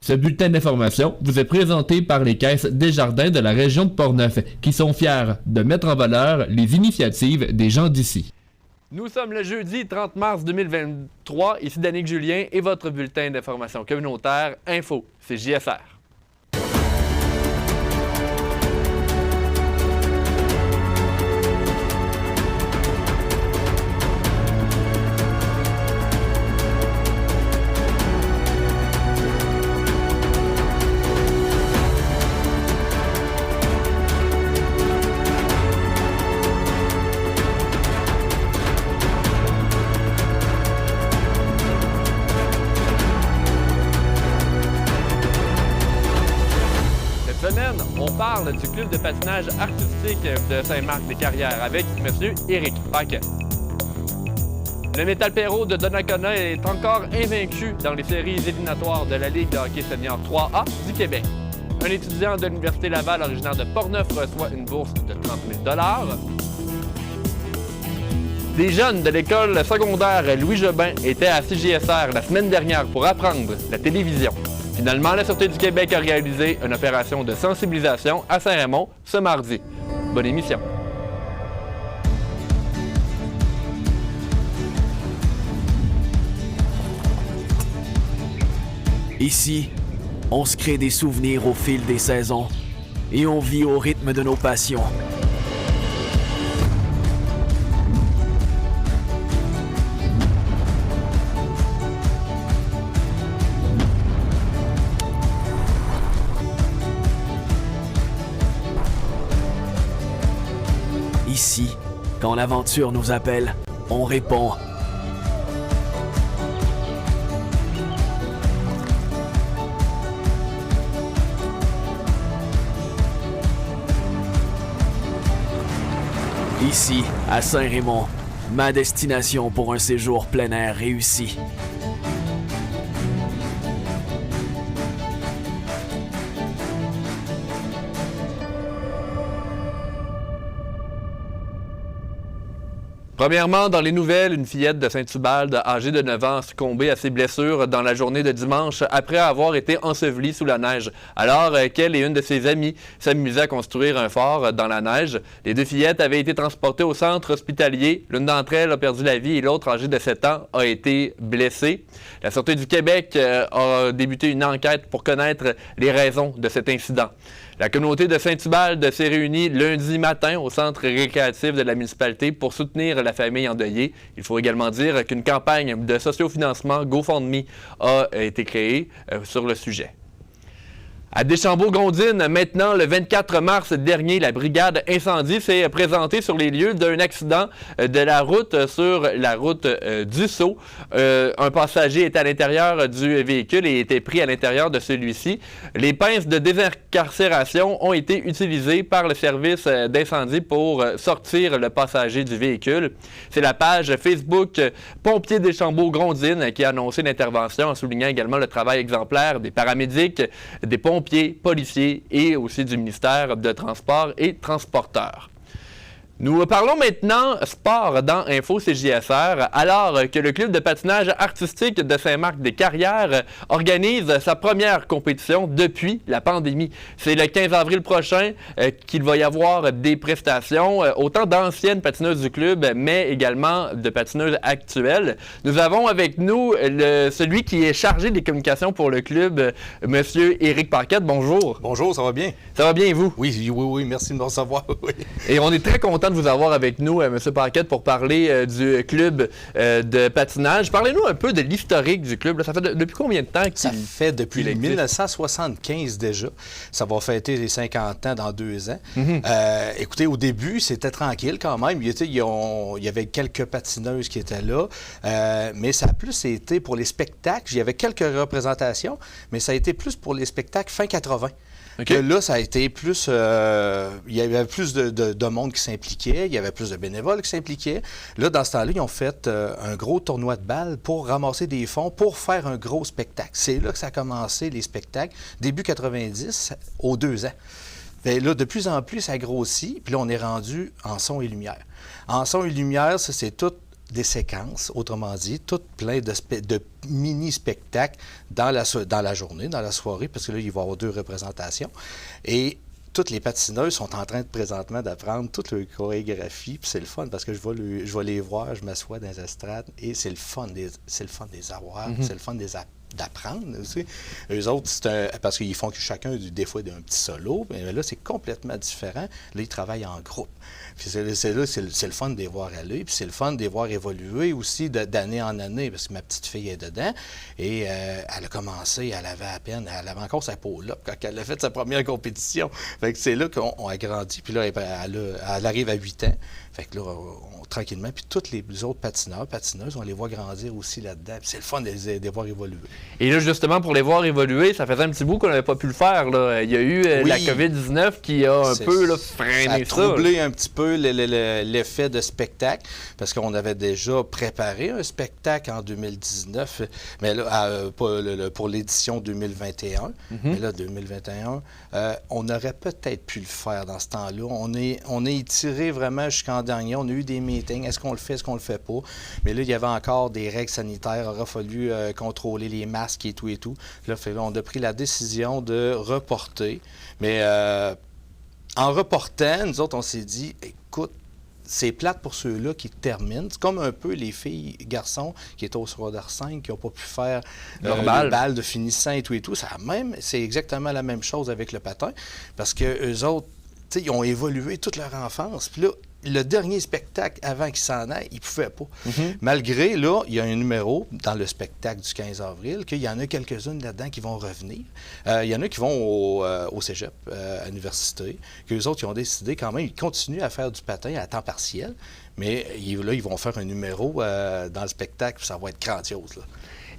Ce bulletin d'information vous est présenté par les caisses Desjardins de la région de Portneuf, qui sont fiers de mettre en valeur les initiatives des gens d'ici. Nous sommes le jeudi 30 mars 2023. Ici Danick Julien et votre bulletin d'information communautaire Info, c'est JSR. On parle du club de patinage artistique de Saint-Marc-des-Carrières avec M. Éric Paquet. Le Métal Perrault de Donnacona est encore invaincu dans les séries éliminatoires de la Ligue de hockey senior 3A du Québec. Un étudiant de l'Université Laval originaire de Portneuf reçoit une bourse de 30 000 $. Des jeunes de l'école secondaire Louis Jobin étaient à CJSR la semaine dernière pour apprendre la télévision. Finalement, la Sûreté du Québec a réalisé une opération de sensibilisation à Saint-Raymond ce mardi. Bonne émission. Ici, on se crée des souvenirs au fil des saisons et on vit au rythme de nos passions. Ici, quand l'aventure nous appelle, on répond. Ici, à Saint-Raymond, ma destination pour un séjour plein air réussi. Premièrement, dans les nouvelles, une fillette de Saint-Ubalde, âgée de 9 ans, a succombé à ses blessures dans la journée de dimanche après avoir été ensevelie sous la neige, alors qu'elle et une de ses amies s'amusaient à construire un fort dans la neige. Les deux fillettes avaient été transportées au centre hospitalier. L'une d'entre elles a perdu la vie et l'autre, âgée de 7 ans, a été blessée. La Sûreté du Québec a débuté une enquête pour connaître les raisons de cet incident. La communauté de Saint-Ubalde s'est réunie lundi matin au centre récréatif de la municipalité pour soutenir la famille endeuillée. Il faut également dire qu'une campagne de sociofinancement GoFundMe a été créée sur le sujet. À Deschambault-Gondine, maintenant, le 24 mars dernier, la brigade incendie s'est présentée sur les lieux d'un accident de la route sur la route du Sceau. Un passager était à l'intérieur du véhicule et était pris à l'intérieur de celui-ci. Les pinces de désincarcération ont été utilisées par le service d'incendie pour sortir le passager du véhicule. C'est la page Facebook Pompiers Deschambault-Gondine qui a annoncé l'intervention en soulignant également le travail exemplaire des paramédics, des pompiers, policiers et aussi du ministère de Transport et Transporteurs. Nous parlons maintenant sport dans Info CJSR, alors que le club de patinage artistique de Saint-Marc-des-Carrières organise sa première compétition depuis la pandémie. C'est le 15 avril prochain qu'il va y avoir des prestations, autant d'anciennes patineuses du club, mais également de patineuses actuelles. Nous avons avec nous celui qui est chargé des communications pour le club, M. Éric Paquet. Bonjour. Bonjour, ça va bien? Ça va bien et vous? Oui, merci de me recevoir. Oui. Et on est très content de vous avoir avec nous, M. Paquet, pour parler du club de patinage. Parlez-nous un peu de l'historique du club. Là, ça fait depuis combien de temps qu'il Ça fait depuis 1975 déjà. Ça va fêter les 50 ans dans 2 ans. Écoutez, au début, c'était tranquille quand même. Il y avait quelques patineuses qui étaient là, mais ça a plus été pour les spectacles. Il y avait quelques représentations, mais ça a été plus pour les spectacles fin 80. Okay. Là, ça a été plus... il y avait plus de monde qui s'impliquait, il y avait plus de bénévoles qui s'impliquaient. Là, dans ce temps-là, ils ont fait un gros tournoi de balles pour ramasser des fonds, pour faire un gros spectacle. C'est là que ça a commencé, les spectacles, début 90, aux 2 ans. Bien, là, de plus en plus, ça grossit, puis là, on est rendu en son et lumière. En son et lumière, ça, c'est tout des séquences, autrement dit, toutes plein de mini-spectacles dans la journée, dans la soirée, parce que là, il va y avoir 2 représentations. Et toutes les patineuses sont en train présentement d'apprendre toute leur chorégraphie, puis c'est le fun parce que je vais les voir, je m'assois dans les estrades et c'est le fun de les avoir, c'est le fun d'apprendre aussi. Eux autres, parce qu'ils font chacun des fois un petit solo, mais là, c'est complètement différent. Là, ils travaillent en groupe. Puis c'est le fun de les voir aller, puis c'est le fun de les voir évoluer aussi d'année en année, parce que ma petite fille est dedans, et elle a commencé, elle avait encore sa peau là quand elle a fait sa première compétition. Fait que c'est là qu'on a grandi, puis là, elle arrive à 8 ans. Fait que là, tranquillement, puis tous les autres patineuses, on les voit grandir aussi là-dedans. Puis c'est le fun de les voir évoluer. Et là, justement, pour les voir évoluer, ça faisait un petit bout qu'on n'avait pas pu le faire, là. Il y a eu la COVID-19 qui a un peu freiné ça. Ça a troublé un petit peu l'effet de spectacle, parce qu'on avait déjà préparé un spectacle en 2019, mais là, pour l'édition 2021. Mais là, 2021, on aurait peut-être pu le faire dans ce temps-là. On est étiré vraiment jusqu'en dernier. On a eu des meetings. Est-ce qu'on le fait, est-ce qu'on le fait pas? Mais là, il y avait encore des règles sanitaires. Il aurait fallu contrôler les masques et tout et tout. Là, on a pris la décision de reporter. Mais en reportant, nous autres, on s'est dit, écoute, c'est plate pour ceux-là qui terminent. C'est comme un peu les filles, garçons qui étaient au secondaire 5, qui n'ont pas pu faire le bal de finissant et tout et tout. C'est exactement la même chose avec le patin, parce qu'eux autres, ils ont évolué toute leur enfance. Puis là, le dernier spectacle avant qu'ils s'en aillent, ils ne pouvaient pas. Malgré, là, il y a un numéro dans le spectacle du 15 avril, qu'il y en a quelques-unes là-dedans qui vont revenir. Il y en a qui vont au cégep, à l'université, qu'eux autres, ils ont décidé quand même, ils continuent à faire du patin à temps partiel, mais là, ils vont faire un numéro dans le spectacle, puis ça va être grandiose, là.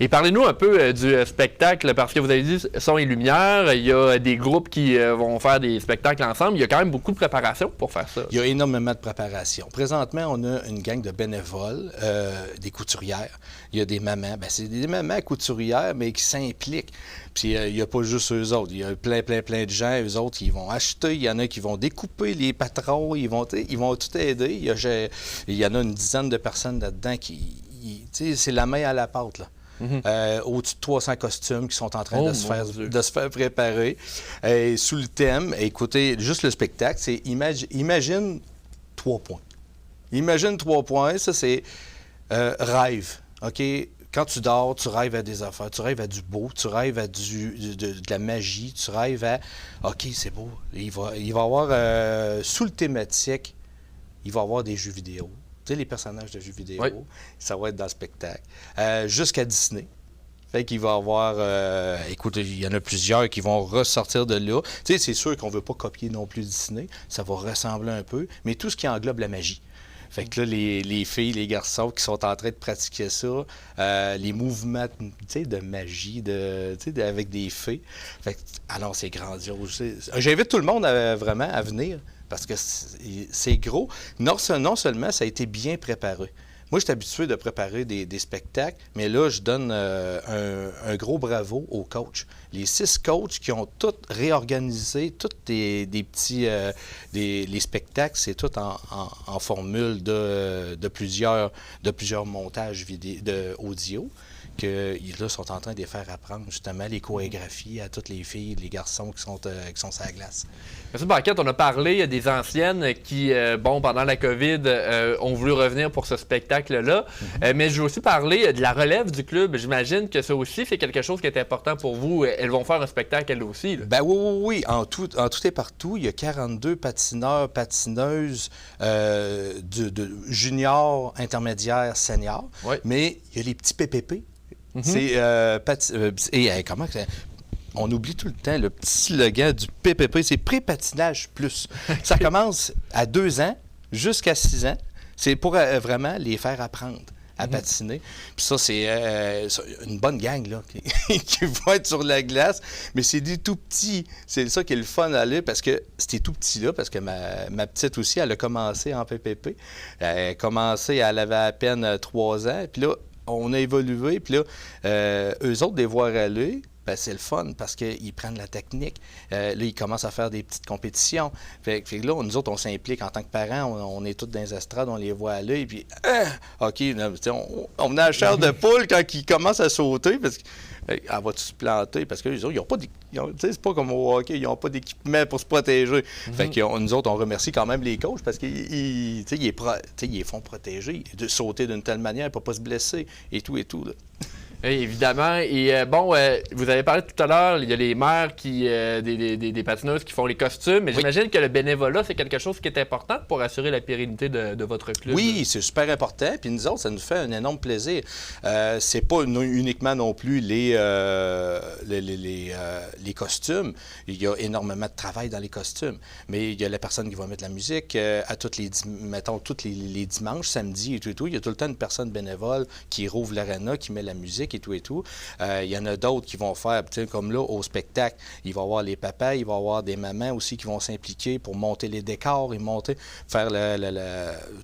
Et parlez-nous un peu du spectacle, parce que vous avez dit son et lumière, il y a des groupes qui vont faire des spectacles ensemble. Il y a quand même beaucoup de préparation pour faire ça. Il y a énormément de préparation. Présentement, on a une gang de bénévoles, des couturières. Il y a des mamans. C'est des mamans couturières, mais qui s'impliquent. Puis il n'y a pas juste eux autres. Il y a plein de gens. Eux autres, ils vont acheter. Il y en a qui vont découper les patrons. Ils vont tout aider. Il y en a une dizaine de personnes là-dedans c'est la main à la pâte, là. Au-dessus de 300 costumes qui sont en train de se faire préparer. Sous le thème, écoutez, juste le spectacle, c'est imagine 3 points. Imagine 3 points, ça c'est rêve. OK? Quand tu dors, tu rêves à des affaires, tu rêves à du beau, tu rêves à de la magie, tu rêves à OK, c'est beau. Il va y avoir, sous le thématique, il va y avoir des jeux vidéo. Tu sais, les personnages de jeux vidéo, ça va être dans le spectacle. Jusqu'à Disney. Fait qu'il va y avoir... écoute, il y en a plusieurs qui vont ressortir de là. Tu sais, c'est sûr qu'on ne veut pas copier non plus Disney. Ça va ressembler un peu. Mais tout ce qui englobe la magie. Fait que là, les filles, les garçons qui sont en train de pratiquer ça, les mouvements de magie, avec des fées. Fait que, alors, c'est grandiose. J'invite tout le monde vraiment à venir. Parce que c'est gros. Non seulement ça a été bien préparé. Moi, je suis habitué de préparer des spectacles, mais là, je donne un gros bravo aux coachs. Les 6 coachs qui ont tous réorganisé, tous des petits... les spectacles, c'est tout en formule de plusieurs montages audio. Que là, sont en train de les faire apprendre justement les chorégraphies à toutes les filles et les garçons qui sont sur la glace. Merci Banquette, on a parlé des anciennes qui, pendant la COVID, ont voulu revenir pour ce spectacle-là. Mais je veux aussi parler de la relève du club. J'imagine que ça aussi, c'est quelque chose qui est important pour vous. Elles vont faire un spectacle, elles aussi. Là. Ben oui. En tout et partout, il y a 42 patineurs, patineuses de juniors, intermédiaires, seniors. Oui. Mais il y a les petits PPP. C'est comment on oublie tout le temps le petit slogan du PPP, c'est pré-patinage plus. Ça commence à 2 ans jusqu'à 6 ans. C'est pour vraiment les faire apprendre à patiner. Puis ça, c'est une bonne gang là, qui va être sur la glace, mais c'est des tout petits. C'est ça qui est le fun à aller, parce que c'était tout petit là, parce que ma petite aussi, elle a commencé en PPP. Elle avait à peine 3 ans, puis là, on a évolué, puis là, eux autres, les voir aller, ben, c'est le fun parce qu'ils prennent la technique. Là, ils commencent à faire des petites compétitions. Fait que là, nous autres, on s'implique en tant que parents. On est tous dans les estrades, on les voit à l'œil. Puis, OK, on venait à la chair de poule quand ils commencent à sauter parce que. Elle va-tu se planter? Parce que les autres, ils n'ont pas c'est pas comme au hockey, ils n'ont pas d'équipement pour se protéger. Fait que nous autres, on remercie quand même les coachs parce qu'ils les font protéger, de sauter d'une telle manière pour ne pas se blesser et tout. Là. Oui, évidemment. Et vous avez parlé tout à l'heure, il y a les mères des patineuses qui font les costumes, mais j'imagine que le bénévolat, c'est quelque chose qui est important pour assurer la pérennité de votre club. Oui, c'est super important. Puis nous autres, ça nous fait un énorme plaisir. C'est pas uniquement non plus les costumes. Il y a énormément de travail dans les costumes. Mais il y a la personne qui va mettre la musique à tous les dimanches, samedis et tout. Il y a tout le temps une personne bénévole qui rouvre l'aréna, qui met la musique et tout. Il y en a d'autres qui vont faire, comme là, au spectacle, il va y avoir les papas, il va y avoir des mamans aussi qui vont s'impliquer pour monter les décors et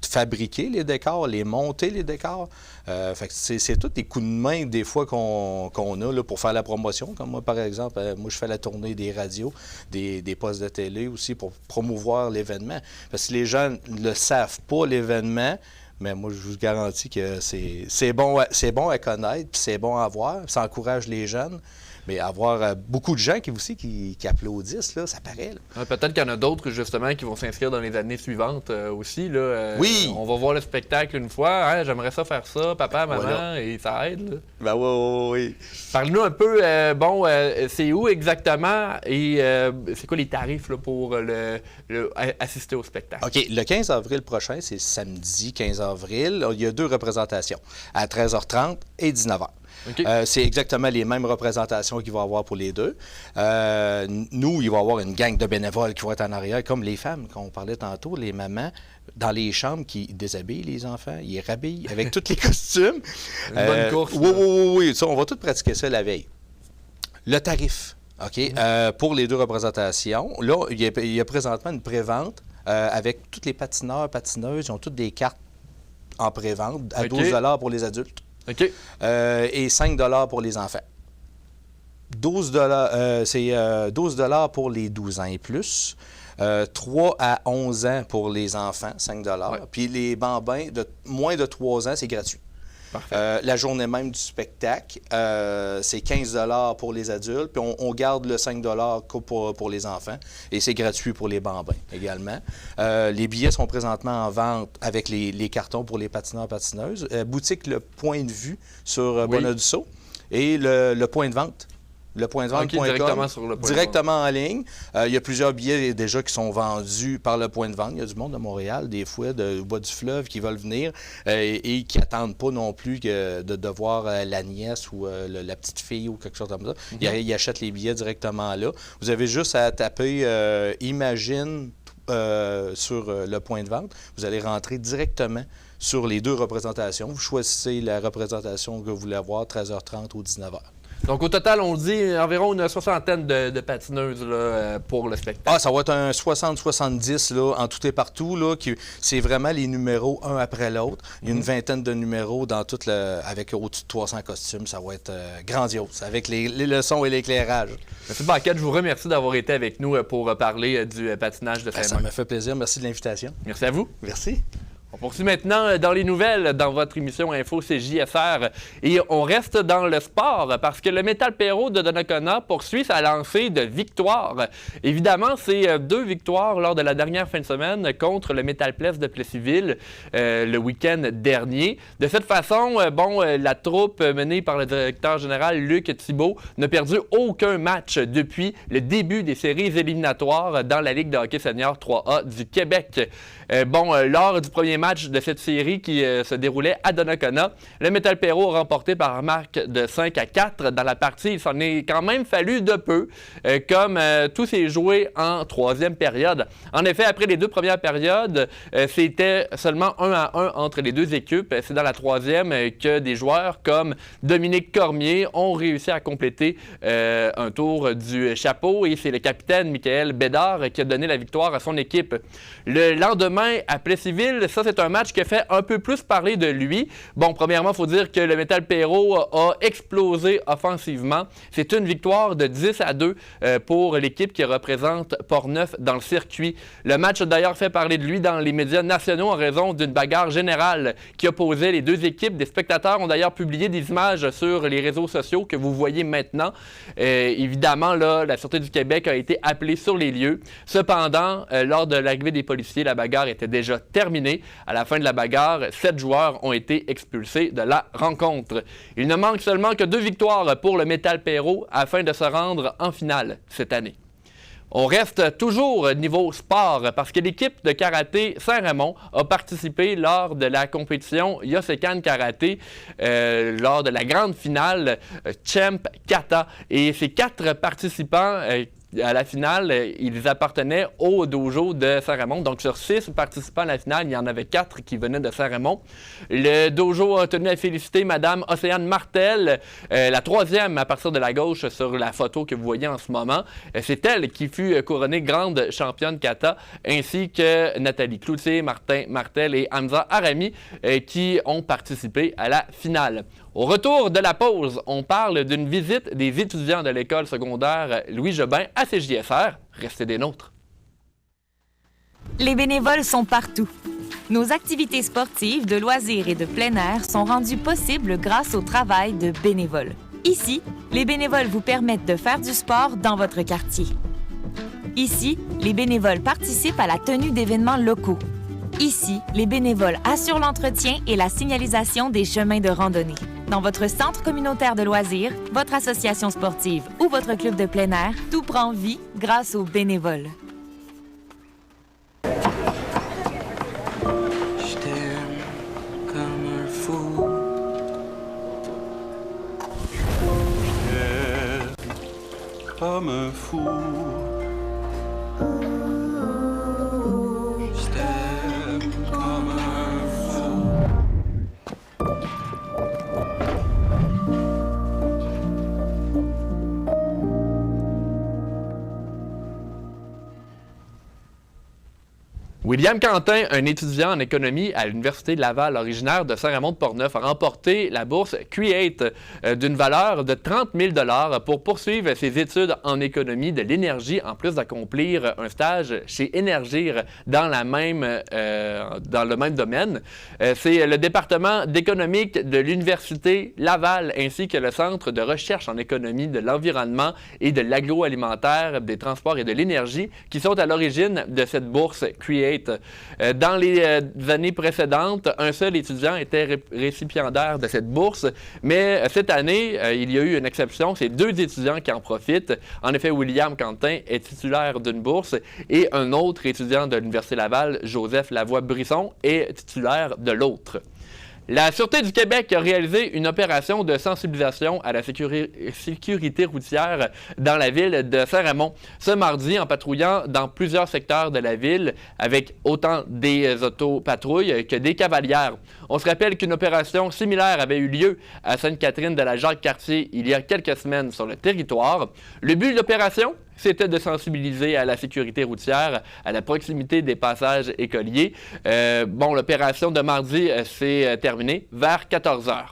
fabriquer les décors, monter les décors. Fait que c'est tous des coups de main, des fois, qu'on a là, pour faire la promotion. Comme moi, par exemple, moi, je fais la tournée des radios, des postes de télé aussi pour promouvoir l'événement. Parce que les gens ne le savent pas, l'événement. Mais moi, je vous garantis que c'est bon à connaître, puis c'est bon à voir, ça encourage les jeunes. Mais avoir beaucoup de gens qui applaudissent, là, ça paraît. Peut-être qu'il y en a d'autres, justement, qui vont s'inscrire dans les années suivantes aussi. Là. Oui! On va voir le spectacle une fois. Hein, j'aimerais ça faire ça, papa, maman, voilà. Et ça aide. Là. Ben oui. Parle-nous un peu, c'est où exactement et c'est quoi les tarifs là, pour assister au spectacle? OK. Le 15 avril prochain, c'est samedi 15 avril. Il y a 2 représentations, à 13h30 et 19h. Okay. C'est exactement les mêmes représentations qu'il va y avoir pour les deux. Nous, il va y avoir une gang de bénévoles qui vont être en arrière, comme les femmes qu'on parlait tantôt, les mamans, dans les chambres qui déshabillent les enfants, ils les rhabillent avec tous les costumes. Une bonne course. Oui. Ça, on va tout pratiquer ça la veille. Le tarif, OK, pour les 2 représentations, là, il y a présentement une prévente avec tous les patineurs, patineuses, ils ont toutes des cartes en prévente à 12 $ pour les adultes. OK. Et 5 $ pour les enfants. 12 c'est 12 $ pour les 12 ans et plus. 3 à 11 ans pour les enfants, 5 $. Ouais. Puis les bambins de moins de 3 ans, c'est gratuit. La journée même du spectacle, c'est 15 $ pour les adultes, puis on garde le 5 $ pour les enfants, et c'est gratuit pour les bambins également. Les billets sont présentement en vente avec les cartons pour les patineurs-patineuses. Boutique Le Point de Vue sur Bonadusseau et le point de vente. Lepointdevente.com, directement en ligne. Il y a plusieurs billets déjà qui sont vendus par le point de vente. Il y a du monde de Montréal, des fois, du bas du fleuve, qui veulent venir et qui n'attendent pas non plus de voir la nièce ou la petite fille ou quelque chose comme ça. Ils achètent les billets directement là. Vous avez juste à taper Imagine sur le point de vente. Vous allez rentrer directement sur les 2 représentations. Vous choisissez la représentation que vous voulez avoir, 13h30 ou 19h. Donc, au total, on dit environ une 60aine de patineuses là, pour le spectacle. Ça va être un 60-70 là, en tout et partout. Là, c'est vraiment les numéros un après l'autre. Il y a une vingtaine de numéros dans avec au-dessus de 300 costumes. Ça va être grandiose, avec les leçons et l'éclairage. Monsieur Banquette, je vous remercie d'avoir été avec nous pour parler du patinage de Saint-Marc. Ça me fait plaisir. Merci de l'invitation. Merci à vous. Merci. On poursuit maintenant dans les nouvelles dans votre émission Info CJSR et on reste dans le sport parce que le Metal Perrault de Donnacona poursuit sa lancée de victoires. Évidemment, c'est 2 victoires lors de la dernière fin de semaine contre le Metal Place de Plessisville le week-end dernier. De cette façon, la troupe menée par le directeur général Luc Thibault n'a perdu aucun match depuis le début des séries éliminatoires dans la Ligue de hockey senior 3A du Québec. Lors du premier match de cette série qui se déroulait à Donnacona, le Metal Perrault a remporté par marque de 5-4 dans la partie. Il s'en est quand même fallu de peu, comme tout s'est joué en 3e période. En effet, après les 2 premières périodes, c'était seulement 1-1 entre les 2 équipes. C'est dans la 3e que des joueurs comme Dominique Cormier ont réussi à compléter un tour du chapeau et c'est le capitaine Michael Bédard qui a donné la victoire à son équipe. Le lendemain, à Plessisville, ça s'est c'est un match qui a fait un peu plus parler de lui. Bon, premièrement, il faut dire que le Metal Perrault a explosé offensivement. C'est une victoire de 10-2 pour l'équipe qui représente Portneuf dans le circuit. Le match a d'ailleurs fait parler de lui dans les médias nationaux en raison d'une bagarre générale qui opposait les deux équipes. Des spectateurs ont d'ailleurs publié des images sur les réseaux sociaux que vous voyez maintenant. Évidemment, là, la Sûreté du Québec a été appelée sur les lieux. Cependant, lors de l'arrivée des policiers, la bagarre était déjà terminée. À la fin de la bagarre, 7 joueurs ont été expulsés de la rencontre. Il ne manque seulement que 2 victoires pour le Metal Perrault afin de se rendre en finale cette année. On reste toujours niveau sport parce que l'équipe de karaté Saint-Raymond a participé lors de la compétition Yosekan Karaté, lors de la grande finale Champ Kata. Et ces 4 participants à la finale, ils appartenaient au dojo de Saint-Raymond. Donc, sur 6 participants à la finale, il y en avait 4 qui venaient de Saint-Raymond. Le dojo a tenu à féliciter Mme Océane Martel, la 3e à partir de la gauche sur la photo que vous voyez en ce moment. C'est elle qui fut couronnée grande championne kata, ainsi que Nathalie Cloutier, Martin Martel et Hamza Arami qui ont participé à la finale. Au retour de la pause, on parle d'une visite des étudiants de l'école secondaire Louis Jobin à CJSR. Restez des nôtres. Les bénévoles sont partout. Nos activités sportives, de loisirs et de plein air sont rendues possibles grâce au travail de bénévoles. Ici, les bénévoles vous permettent de faire du sport dans votre quartier. Ici, les bénévoles participent à la tenue d'événements locaux. Ici, les bénévoles assurent l'entretien et la signalisation des chemins de randonnée. Dans votre centre communautaire de loisirs, votre association sportive ou votre club de plein air, tout prend vie grâce aux bénévoles. Je t'aime comme un fou. Je t'aime comme un fou. Je t'aime comme un fou. William Quentin, un étudiant en économie à l'Université de Laval, originaire de Saint-Raymond-de-Portneuf, a remporté la bourse Create d'une valeur de 30 000 $ pour poursuivre ses études en économie de l'énergie, en plus d'accomplir un stage chez Énergir dans le même domaine. C'est le département d'économique de l'Université Laval ainsi que le Centre de recherche en économie de l'environnement et de l'agroalimentaire, des transports et de l'énergie qui sont à l'origine de cette bourse Create. Dans les années précédentes, un seul étudiant était récipiendaire de cette bourse, mais cette année, il y a eu une exception, c'est 2 étudiants qui en profitent. En effet, William Quentin est titulaire d'une bourse et un autre étudiant de l'Université Laval, Joseph Lavoie-Brisson, est titulaire de l'autre. La Sûreté du Québec a réalisé une opération de sensibilisation à la sécurité routière dans la ville de Saint-Raymond ce mardi en patrouillant dans plusieurs secteurs de la ville avec autant des autopatrouilles que des cavalières. On se rappelle qu'une opération similaire avait eu lieu à Sainte-Catherine de la Jacques-Cartier il y a quelques semaines sur le territoire. Le but de l'opération, c'était de sensibiliser à la sécurité routière, à la proximité des passages écoliers. L'opération de mardi s'est terminée vers 14 h.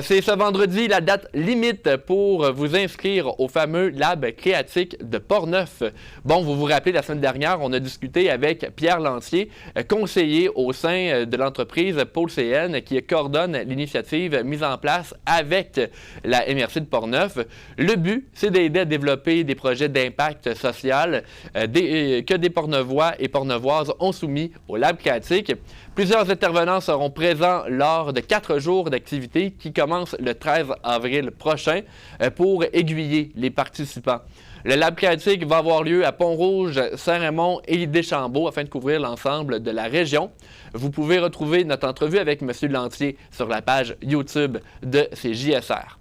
C'est ce vendredi la date limite pour vous inscrire au fameux Lab créatique de Portneuf. Bon, vous vous rappelez, la semaine dernière, on a discuté avec Pierre Lantier, conseiller au sein de l'entreprise Pôle CN, qui coordonne l'initiative mise en place avec la MRC de Portneuf. Le but, c'est d'aider à développer des projets d'impact social que des Portneuvois et Portneuvoises ont soumis au Lab créatique. Plusieurs intervenants seront présents lors de 4 jours d'activité qui commencent le 13 avril prochain pour aiguiller les participants. Le Lab créatique va avoir lieu à Pont-Rouge, Saint-Raymond et Deschambault afin de couvrir l'ensemble de la région. Vous pouvez retrouver notre entrevue avec M. Lantier sur la page YouTube de CJSR.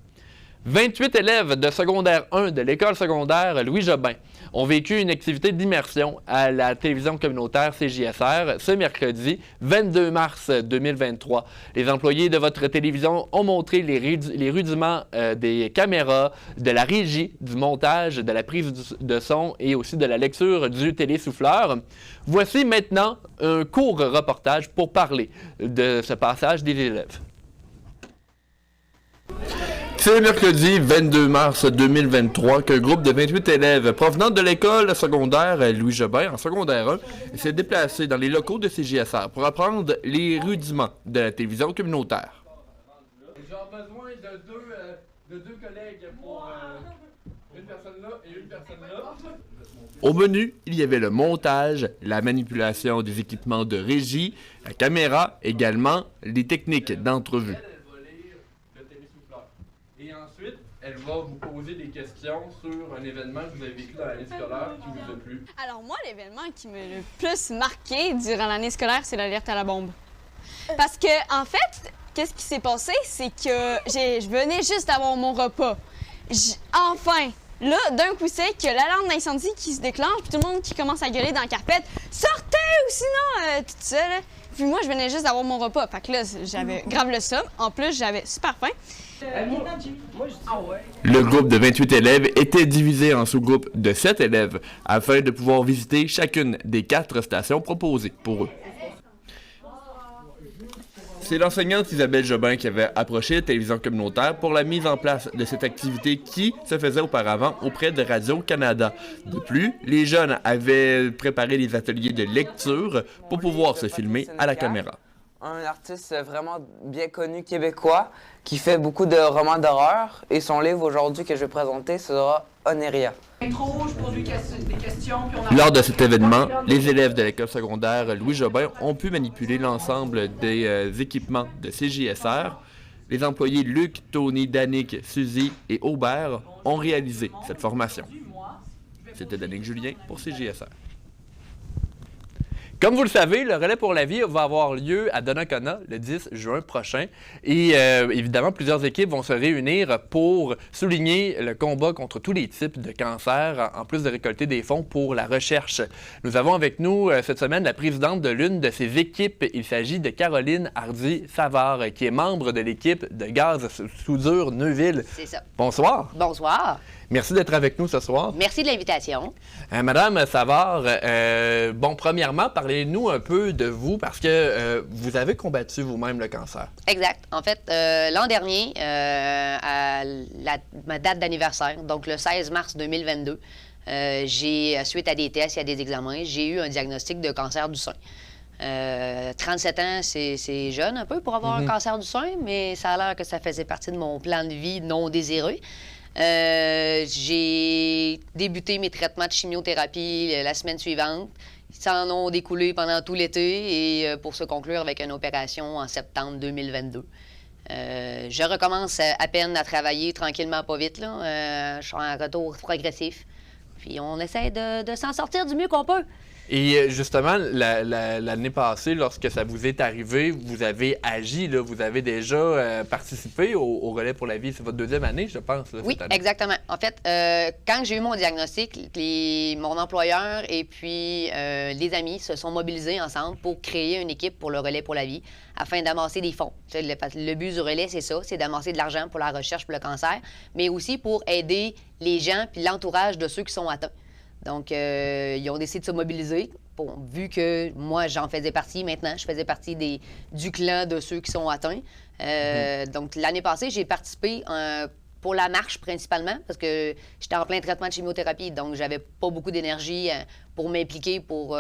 28 élèves de secondaire 1 de l'école secondaire Louis Jobin ont vécu une activité d'immersion à la télévision communautaire CJSR ce mercredi 22 mars 2023. Les employés de votre télévision ont montré les rudiments des caméras, de la régie, du montage, de la prise de son et aussi de la lecture du télésouffleur. Voici maintenant un court reportage pour parler de ce passage des élèves. C'est mercredi 22 mars 2023 qu'un groupe de 28 élèves provenant de l'école secondaire Louis Jobin en secondaire 1 s'est déplacé dans les locaux de CJSR pour apprendre les rudiments de la télévision communautaire. J'ai besoin de deux collègues pour une personne là et une personne là. Au menu, il y avait le montage, la manipulation des équipements de régie, la caméra, également les techniques d'entrevue. Et ensuite, elle va vous poser des questions sur un événement que vous avez vécu dans l'année scolaire qui vous a plu. Alors moi, l'événement qui m'a le plus marqué durant l'année scolaire, c'est l'alerte à la bombe. Parce que, en fait, qu'est-ce qui s'est passé? C'est que je venais juste d'avoir mon repas. Enfin, là, d'un coup sec, il y a l'alarme d'incendie qui se déclenche, puis tout le monde qui commence à gueuler dans la carpette « Sortez! » ou sinon, tout ça, là. Puis moi, je venais juste d'avoir mon repas. Fait que là, j'avais grave le somme. En plus, j'avais super faim. Le groupe de 28 élèves était divisé en sous-groupes de 7 élèves afin de pouvoir visiter chacune des 4 stations proposées pour eux. C'est l'enseignante Isabelle Jobin qui avait approché la télévision communautaire pour la mise en place de cette activité qui se faisait auparavant auprès de Radio-Canada. De plus, les jeunes avaient préparé des ateliers de lecture pour pouvoir se filmer à la caméra. Un artiste vraiment bien connu québécois qui fait beaucoup de romans d'horreur et son livre aujourd'hui que je vais présenter sera Oneria. Lors de cet événement, les élèves de l'école secondaire Louis Jobin ont pu manipuler l'ensemble des équipements de CJSR. Les employés Luc, Tony, Danick, Suzy et Aubert ont réalisé cette formation. C'était Danick Julien pour CJSR. Comme vous le savez, le Relais pour la vie va avoir lieu à Donnacona le 10 juin prochain. Et évidemment, plusieurs équipes vont se réunir pour souligner le combat contre tous les types de cancers, en plus de récolter des fonds pour la recherche. Nous avons avec nous cette semaine la présidente de l'une de ces équipes. Il s'agit de Caroline Hardy-Savard, qui est membre de l'équipe de gaz soudure Neuville. C'est ça. Bonsoir. Bonsoir. Merci d'être avec nous ce soir. Merci de l'invitation. Madame Savard, premièrement, parlez-nous un peu de vous parce que vous avez combattu vous-même le cancer. Exact. En fait, l'an dernier, à ma date d'anniversaire, donc le 16 mars 2022, suite à des tests et à des examens, j'ai eu un diagnostic de cancer du sein. 37 ans, c'est jeune un peu pour avoir un cancer du sein, mais ça a l'air que ça faisait partie de mon plan de vie non désiré. J'ai débuté mes traitements de chimiothérapie la semaine suivante. Ils s'en ont découlé pendant tout l'été et pour se conclure avec une opération en septembre 2022. Je recommence à peine à travailler tranquillement, pas vite. Là. Je suis en retour progressif. Puis on essaie de s'en sortir du mieux qu'on peut. Et justement, l'année passée, lorsque ça vous est arrivé, vous avez agi, là, vous avez déjà participé au Relais pour la vie. C'est votre deuxième année, je pense. Là, oui, exactement. En fait, quand j'ai eu mon diagnostic, mon employeur et puis les amis se sont mobilisés ensemble pour créer une équipe pour le Relais pour la vie afin d'amasser des fonds. Le but du Relais, c'est ça, c'est d'amasser de l'argent pour la recherche pour le cancer, mais aussi pour aider les gens puis l'entourage de ceux qui sont atteints. Donc, ils ont décidé de se mobiliser. Bon, vu que moi, j'en faisais partie maintenant, je faisais partie du clan de ceux qui sont atteints. Donc, l'année passée, j'ai participé pour la marche principalement parce que j'étais en plein traitement de chimiothérapie. Donc, j'avais pas beaucoup d'énergie pour m'impliquer pour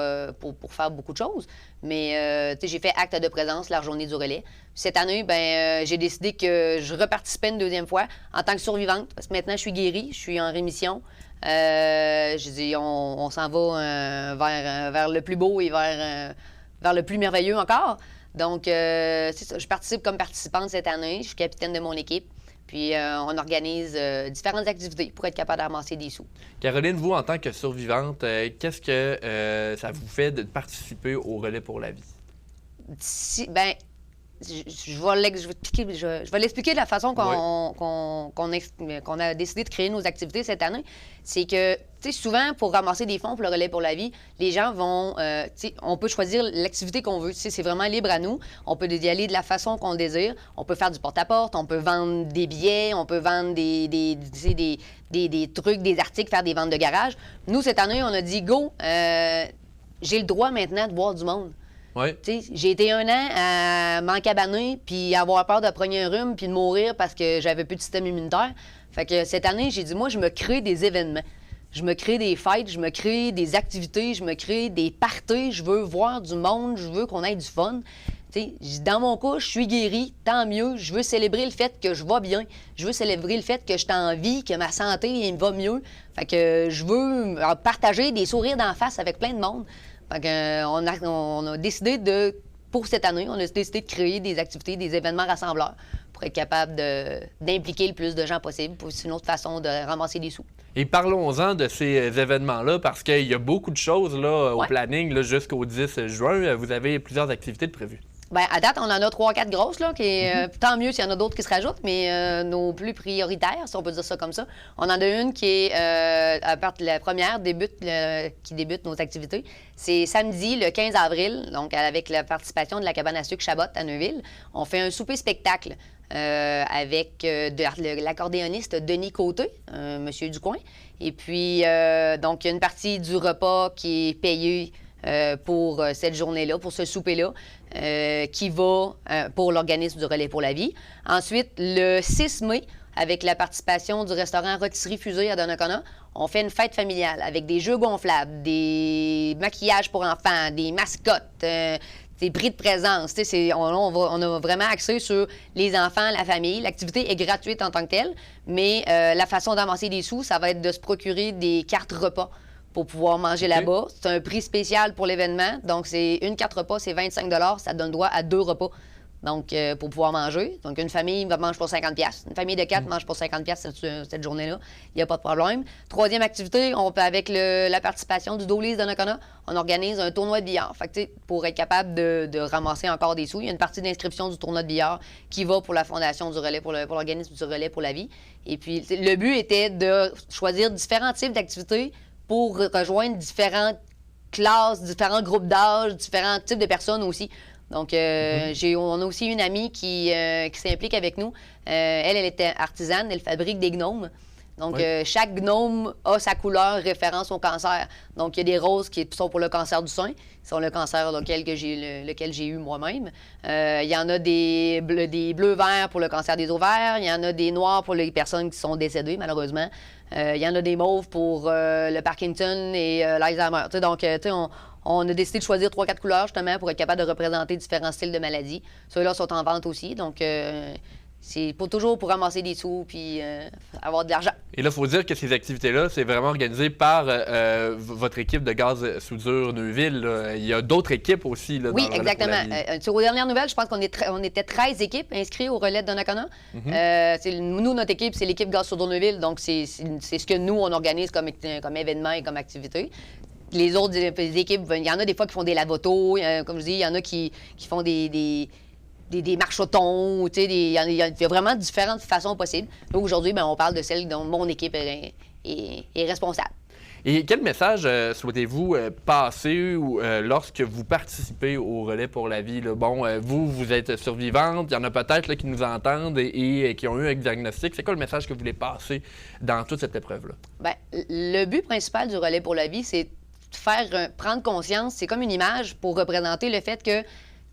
faire beaucoup de choses. Mais, j'ai fait acte de présence la journée du Relais. Cette année, j'ai décidé que je reparticipais une deuxième fois en tant que survivante parce que maintenant, je suis guérie, je suis en rémission. Je dis, on s'en va vers le plus beau et vers le plus merveilleux encore. Donc, c'est ça. Je participe comme participante cette année. Je suis capitaine de mon équipe. Puis, on organise différentes activités pour être capable d'amasser des sous. Caroline, vous, en tant que survivante, qu'est-ce que ça vous fait de participer au Relais pour la vie? je vais l'expliquer de la façon qu'on a décidé de créer nos activités cette année. C'est que, tu sais, souvent, pour ramasser des fonds pour le relais pour la vie, les gens vont, tu sais, on peut choisir l'activité qu'on veut. Tu sais, c'est vraiment libre à nous. On peut y aller de la façon qu'on le désire. On peut faire du porte-à-porte, on peut vendre des billets, on peut vendre des trucs, des articles, faire des ventes de garage. Nous, cette année, on a dit, go, j'ai le droit maintenant de voir du monde. Ouais. J'ai été 1 an à m'encabaner puis avoir peur de prendre un rhume puis de mourir parce que j'avais plus de système immunitaire. Fait que cette année, j'ai dit, moi, je me crée des événements. Je me crée des fêtes, je me crée des activités, je me crée des parties. Je veux voir du monde, je veux qu'on ait du fun. Dans mon cas, je suis guéri, tant mieux. Je veux célébrer le fait que je vais bien. Je veux célébrer le fait que je suis en vie, que ma santé va mieux. Fait que je veux partager des sourires d'en face avec plein de monde. Fait que, on a décidé pour cette année, on a décidé de créer des activités, des événements rassembleurs pour être capable d'impliquer le plus de gens possible. C'est une autre façon de ramasser des sous. Et parlons-en de ces événements-là, parce qu'il y a beaucoup de choses là, au planning là, jusqu'au 10 juin. Vous avez plusieurs activités de prévues. Bien, à date, on en a 3-4 grosses, là, tant mieux s'il y en a d'autres qui se rajoutent, mais nos plus prioritaires, si on peut dire ça comme ça. On en a une qui est, la première qui débute nos activités. C'est samedi, le 15 avril, donc avec la participation de la cabane à sucre Chabot à Neuville. On fait un souper-spectacle avec l'accordéoniste Denis Côté, monsieur du coin. Et puis, donc, il y a une partie du repas qui est payée pour cette journée-là, pour ce souper-là, qui va pour l'organisme du Relais pour la vie. Ensuite, le 6 mai, avec la participation du restaurant Rotisserie Fusée à Donnacona, on fait une fête familiale avec des jeux gonflables, des maquillages pour enfants, des mascottes, des prix de présence. On a vraiment axé sur les enfants, la famille. L'activité est gratuite en tant que telle, mais la façon d'avancer des sous, ça va être de se procurer des cartes repas pour pouvoir manger là-bas. C'est un prix spécial pour l'événement. Donc, c'est une carte repas, c'est 25 $. Ça donne droit à 2 repas. Donc, pour pouvoir manger. Donc, une famille mange pour 50 $. Une famille de 4 mange pour 50 $ cette journée-là. Il n'y a pas de problème. Troisième activité, avec la participation du Dolise de Donnacona, on organise un tournoi de billard. Fait que, pour être capable de ramasser encore des sous, il y a une partie d'inscription du tournoi de billard qui va pour la Fondation du Relais, pour l'organisme du Relais pour la vie. Et puis, le but était de choisir différents types d'activités pour rejoindre différentes classes, différents groupes d'âge, différents types de personnes aussi. Donc, on a aussi une amie qui s'implique avec nous. Elle était artisane, elle fabrique des gnomes. Donc, chaque gnome a sa couleur référence au cancer. Donc, il y a des roses qui sont pour le cancer du sein, qui sont le cancer lequel j'ai eu moi-même. Il y en a des bleus-verts pour le cancer des ovaires. Il y en a des noirs pour les personnes qui sont décédées, malheureusement. Il y en a des mauves pour le Parkinson et l'Alzheimer. Donc, on a décidé de choisir 3-4 couleurs, justement, pour être capable de représenter différents styles de maladies. Ceux-là sont en vente aussi. Donc, c'est toujours pour ramasser des sous puis avoir de l'argent. Et là, il faut dire que ces activités-là, c'est vraiment organisé par votre équipe de Gaz Soudure Neuville. Là. Il y a d'autres équipes aussi. Là, oui, exactement. Aux dernières nouvelles, je pense qu'on était 13 équipes inscrites au relais de Donnacona. Nous, notre équipe, c'est l'équipe Gaz Soudure Neuville. Donc, c'est ce que nous, on organise comme événement et comme activité. Les autres équipes, il y en a des fois qui font des lavotos, comme je dis, il y en a qui font des marches au thon, il y a vraiment différentes façons possibles. Là, aujourd'hui, on parle de celle dont mon équipe est responsable. Et quel message souhaitez-vous passer lorsque vous participez au Relais pour la vie? Là? Bon, vous êtes survivante, il y en a peut-être là, qui nous entendent et qui ont eu un diagnostic. C'est quoi le message que vous voulez passer dans toute cette épreuve-là? Bien, le but principal du Relais pour la vie, c'est de prendre conscience, c'est comme une image pour représenter le fait que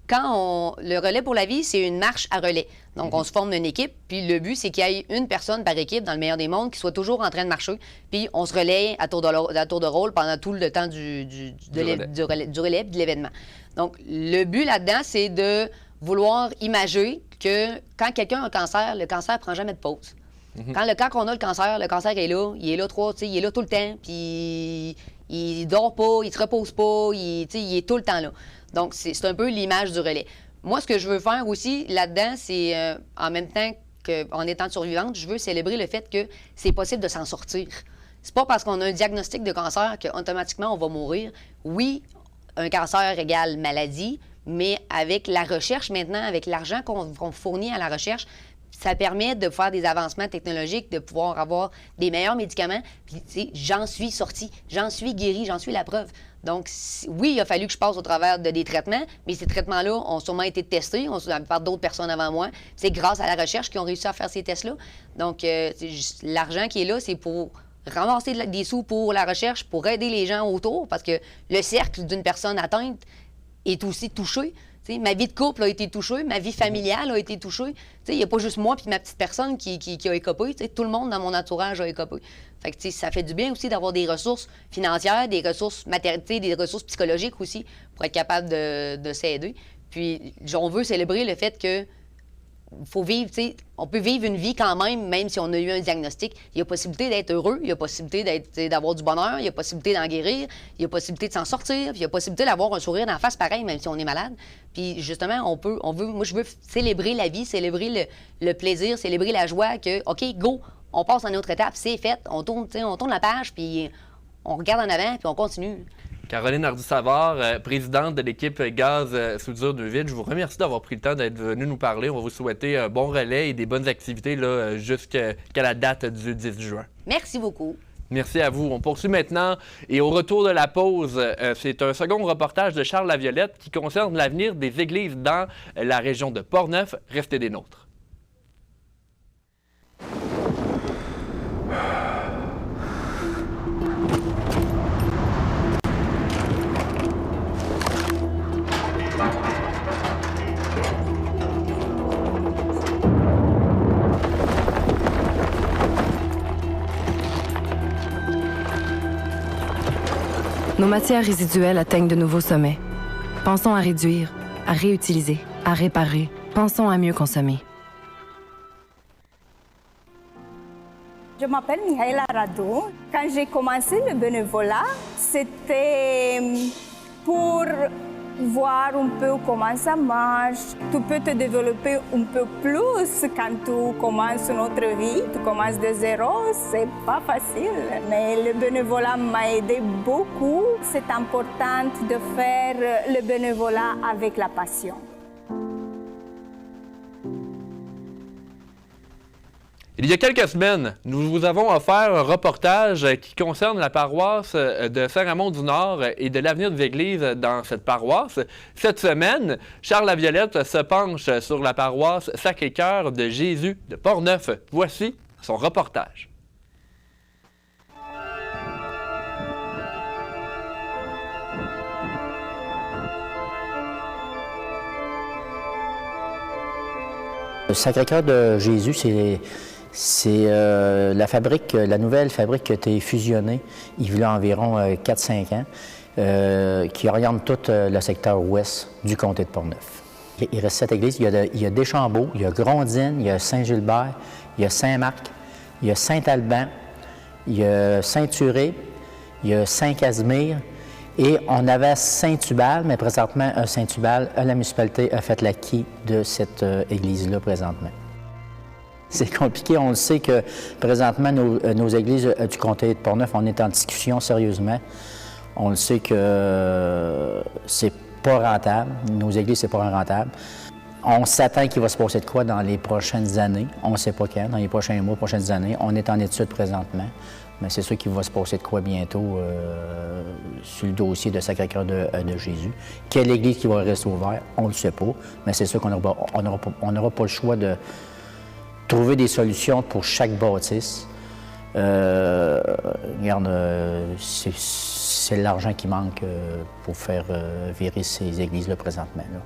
le Relais pour la vie, c'est une marche à relais. Donc, on se forme une équipe, puis le but, c'est qu'il y ait une personne par équipe, dans le meilleur des mondes, qui soit toujours en train de marcher, puis on se relaie à tour de rôle pendant tout le temps du relais et de l'événement. Donc, le but là-dedans, c'est de vouloir imager que quand quelqu'un a un cancer, le cancer ne prend jamais de pause. Quand on a le cancer est là, il est là il est là tout le temps, puis il dort pas, il se repose pas, il est tout le temps là. Donc, c'est un peu l'image du relais. Moi, ce que je veux faire aussi là-dedans, c'est en même temps qu'en étant survivante, je veux célébrer le fait que c'est possible de s'en sortir. C'est pas parce qu'on a un diagnostic de cancer qu'automatiquement on va mourir. Oui, un cancer égale maladie, Mais avec la recherche maintenant, avec l'argent qu'on fournit à la recherche, ça permet de faire des avancements technologiques, de pouvoir avoir des meilleurs médicaments. Puis, tu sais, j'en suis sortie, j'en suis guérie, j'en suis la preuve. Donc, oui, il a fallu que je passe au travers de des traitements, mais ces traitements-là ont sûrement été testés par d'autres personnes avant moi. C'est grâce à la recherche qu'ils ont réussi à faire ces tests-là. Donc, l'argent qui est là, c'est pour ramasser des sous pour la recherche, pour aider les gens autour, parce que le cercle d'une personne atteinte est aussi touché. T'sais, ma vie de couple a été touchée, ma vie familiale a été touchée. Il n'y a pas juste moi et ma petite personne qui a écopé. Tout le monde dans mon entourage a écopé. Fait que, ça fait du bien aussi d'avoir des ressources financières, des ressources matérielles, des ressources psychologiques aussi pour être capable de s'aider. Puis, on veut célébrer le fait que faut vivre, on peut vivre une vie quand même si on a eu un diagnostic. Il y a possibilité d'être heureux, il y a possibilité d'avoir du bonheur, il y a possibilité d'en guérir, il y a possibilité de s'en sortir, puis il y a possibilité d'avoir un sourire d'en face pareil, même si on est malade. Puis justement, moi je veux célébrer la vie, célébrer le plaisir, célébrer la joie que, OK, go, on passe à une autre étape, c'est fait, on tourne la page, puis on regarde en avant, puis on continue. Caroline Hardy-Savard, présidente de l'équipe Gaz Soudure Neuville, je vous remercie d'avoir pris le temps d'être venue nous parler. On va vous souhaiter un bon relais et des bonnes activités là, jusqu'à la date du 10 juin. Merci beaucoup. Merci à vous. On poursuit maintenant et au retour de la pause, c'est un second reportage de Charles Laviolette qui concerne l'avenir des églises dans la région de Portneuf. Restez des nôtres. Nos matières résiduelles atteignent de nouveaux sommets. Pensons à réduire, à réutiliser, à réparer. Pensons à mieux consommer. Je m'appelle Mihaela Radu. Quand j'ai commencé le bénévolat, c'était pour voir un peu comment ça marche. Tu peux te développer un peu plus quand tu commences notre vie. Tu commences de zéro, c'est pas facile. Mais le bénévolat m'a aidé beaucoup. C'est important de faire le bénévolat avec la passion. Il y a quelques semaines, nous vous avons offert un reportage qui concerne la paroisse de Saint-Raymond-du-Nord et de l'avenir des églises dans cette paroisse. Cette semaine, Charles Laviolette se penche sur la paroisse Sacré-Cœur de Jésus de Portneuf. Voici son reportage. Le Sacré-Cœur de Jésus, c'est la nouvelle fabrique qui a été fusionnée il y a environ 4-5 ans, qui oriente tout le secteur ouest du comté de Portneuf. Il reste 7 églises. Il y a Deschambault, il y a Grondines, il y a Saint-Gilbert, il y a Saint-Marc, il y a Saint-Alban, il y a Saint-Thuré, il y a Saint-Casimir et on avait Saint-Tubal, mais présentement, Saint-Tubal, la municipalité a fait l'acquis de cette église-là présentement. C'est compliqué. On le sait que présentement, nos églises du comté de Portneuf, on est en discussion sérieusement. On le sait que c'est pas rentable. Nos églises, c'est pas rentable. On s'attend qu'il va se passer de quoi dans les prochaines années. On ne sait pas quand, dans les prochains mois, prochaines années. On est en étude présentement. Mais c'est sûr qu'il va se passer de quoi bientôt sur le dossier de Sacré-Cœur de Jésus. Quelle église qui va rester ouverte, on ne le sait pas. Mais c'est sûr qu'on n'aura pas le choix de trouver des solutions pour chaque bâtisse. Regarde, c'est l'argent qui manque pour faire virer ces églises-là présentement. Là.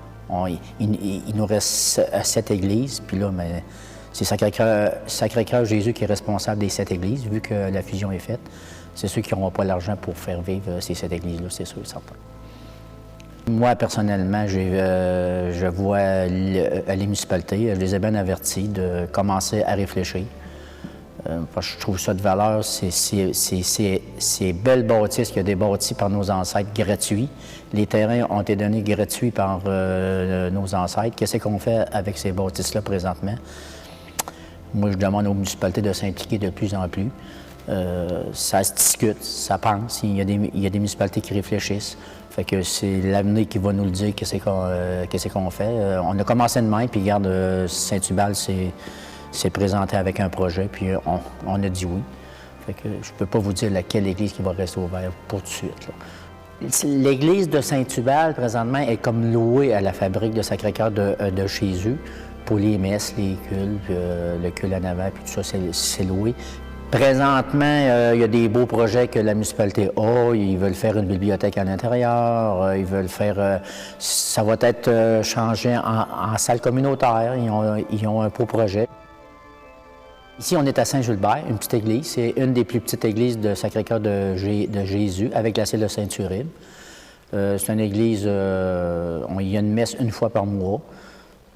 Il nous reste 7 églises, puis là, mais c'est Sacré-Cœur Jésus qui est responsable des 7 églises, vu que la fusion est faite. C'est ceux qui n'auront pas l'argent pour faire vivre ces 7 églises-là, c'est sûr et certain. Moi, personnellement, je vois les municipalités, je les ai bien avertis de commencer à réfléchir. Parce que je trouve ça de valeur, ces belles bâtisses qui ont été bâties par nos ancêtres gratuits. Les terrains ont été donnés gratuits par nos ancêtres. Qu'est-ce qu'on fait avec ces bâtisses-là présentement? Moi, je demande aux municipalités de s'impliquer de plus en plus. Ça se discute, ça pense. Il y a des municipalités qui réfléchissent. Fait que c'est l'avenir qui va nous le dire qu'est-ce qu'on fait. On a commencé de même, puis regarde, Saint-Hubal s'est présenté avec un projet, puis on a dit oui. Fait que je peux pas vous dire laquelle église qui va rester ouverte pour tout de suite, là. L'église de Saint-Hubal, présentement, est comme louée à la fabrique de Sacré-Cœur de Jésus pour les messes, les cultes, le culte à Navarre, puis tout ça, c'est loué. Présentement, il y a des beaux projets que la municipalité a. Ils veulent faire une bibliothèque à l'intérieur. Ils veulent faire... ça va être changé en salle communautaire. Ils ont un beau projet. Ici, on est à Saint-Gilbert, une petite église. C'est une des plus petites églises de Sacré-Cœur de Jésus, avec la celle de Saint-Uribe. C'est une église, il y a une messe une fois par mois.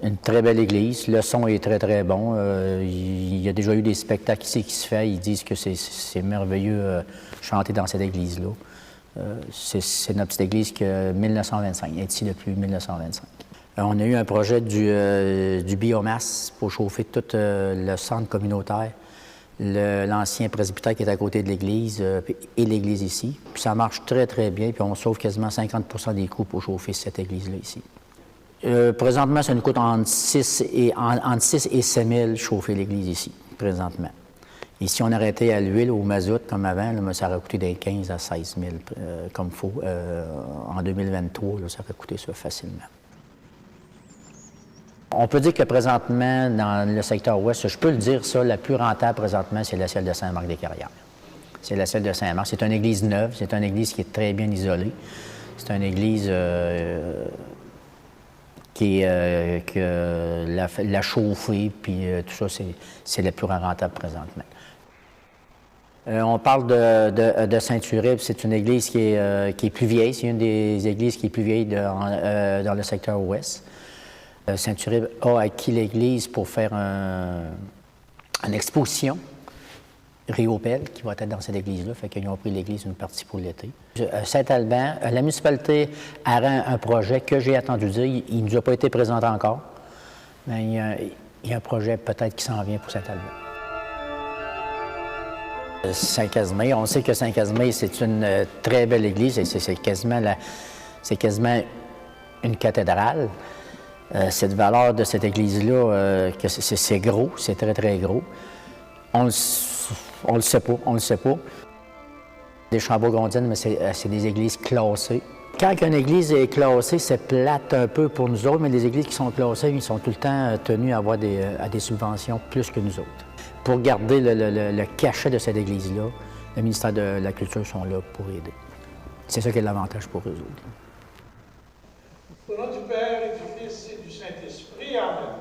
Une très belle église. Le son est très, très bon. Il y a déjà eu des spectacles ici qui se font. Ils disent que c'est merveilleux chanter dans cette église-là. C'est notre petite église que 1925. Elle est ici depuis 1925. On a eu un projet du biomasse pour chauffer tout le centre communautaire, l'ancien presbytère qui est à côté de l'église et l'église ici. Puis ça marche très, très bien, puis on sauve quasiment 50 des coûts pour chauffer cette église-là ici. Présentement, ça nous coûte entre 6 et 7 000 chauffer l'église ici, présentement. Et si on arrêtait à l'huile, au mazout, comme avant, là, ça aurait coûté des 15 à 16 000, comme il faut. En 2023, là, ça aurait coûté ça facilement. On peut dire que présentement, dans le secteur ouest, je peux le dire ça, la plus rentable présentement, c'est la celle de Saint-Marc-des-Carrières. C'est la celle de Saint-Marc. C'est une église neuve, c'est une église qui est très bien isolée. C'est une église que la chauffer, puis tout ça, c'est le plus rentable présentement. On parle de Saint-Uribe, c'est une église qui est plus vieille, c'est une des églises qui est plus vieille dans le secteur ouest. Saint-Uribe a acquis l'église pour faire une exposition Riopel qui va être dans cette église-là, fait qu'ils ont pris l'église une partie pour l'été. Saint-Alban, la municipalité a un projet que j'ai entendu dire, il ne nous a pas été présenté encore, mais il y a un projet peut-être qui s'en vient pour Saint-Alban. Saint-Casimir, on sait que Saint-Casimir, c'est une très belle église, c'est quasiment une cathédrale. Cette valeur de cette église-là, que c'est gros, c'est très, très gros. On le sait pas. Les Chambourg-Gondine, mais c'est des églises classées. Quand une église est classée, c'est plate un peu pour nous autres, mais les églises qui sont classées, ils sont tout le temps tenus à avoir des subventions plus que nous autres. Pour garder le cachet de cette église-là, le ministère de la Culture sont là pour aider. C'est ça qui est l'avantage pour eux autres. Au nom du Père et du Fils et du Saint-Esprit, amen.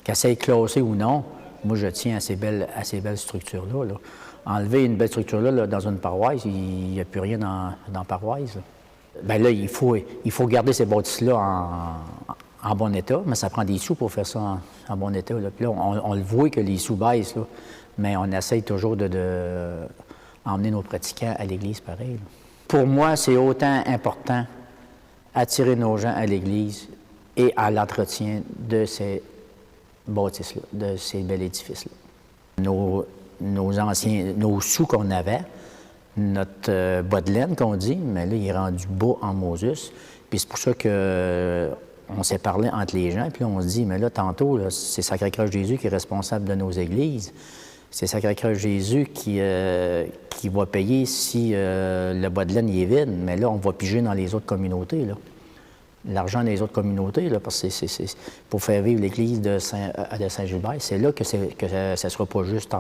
Qu'elle soit classée ou non, moi je tiens à ces belles structures-là. Là. Enlever une belle structure-là dans une paroisse, il n'y a plus rien dans la paroisse. Là. Bien là, il faut garder ces bâtisses-là en bon état, mais ça prend des sous pour faire ça en bon état. Là. Puis là, on le voit que les sous baissent, là, mais on essaye toujours d'emmener nos pratiquants à l'Église pareil. Là. Pour moi, c'est autant important attirer nos gens à l'Église et à l'entretien de ces bâtisses-là, de ces bels édifices-là. Nos sous qu'on avait, notre bas de laine qu'on dit, mais là, il est rendu bas en Moses. Puis c'est pour ça qu'on s'est parlé entre les gens, puis là, on se dit, mais là, tantôt, là, c'est Sacré-Cœur Jésus qui est responsable de nos églises. C'est Sacré-Cœur Jésus qui va payer si le bas de laine est vide, mais là, on va piger dans les autres communautés, là. L'argent des autres communautés, là, parce que c'est pour faire vivre l'église de Saint-Gilbert, c'est là que ça ne sera pas juste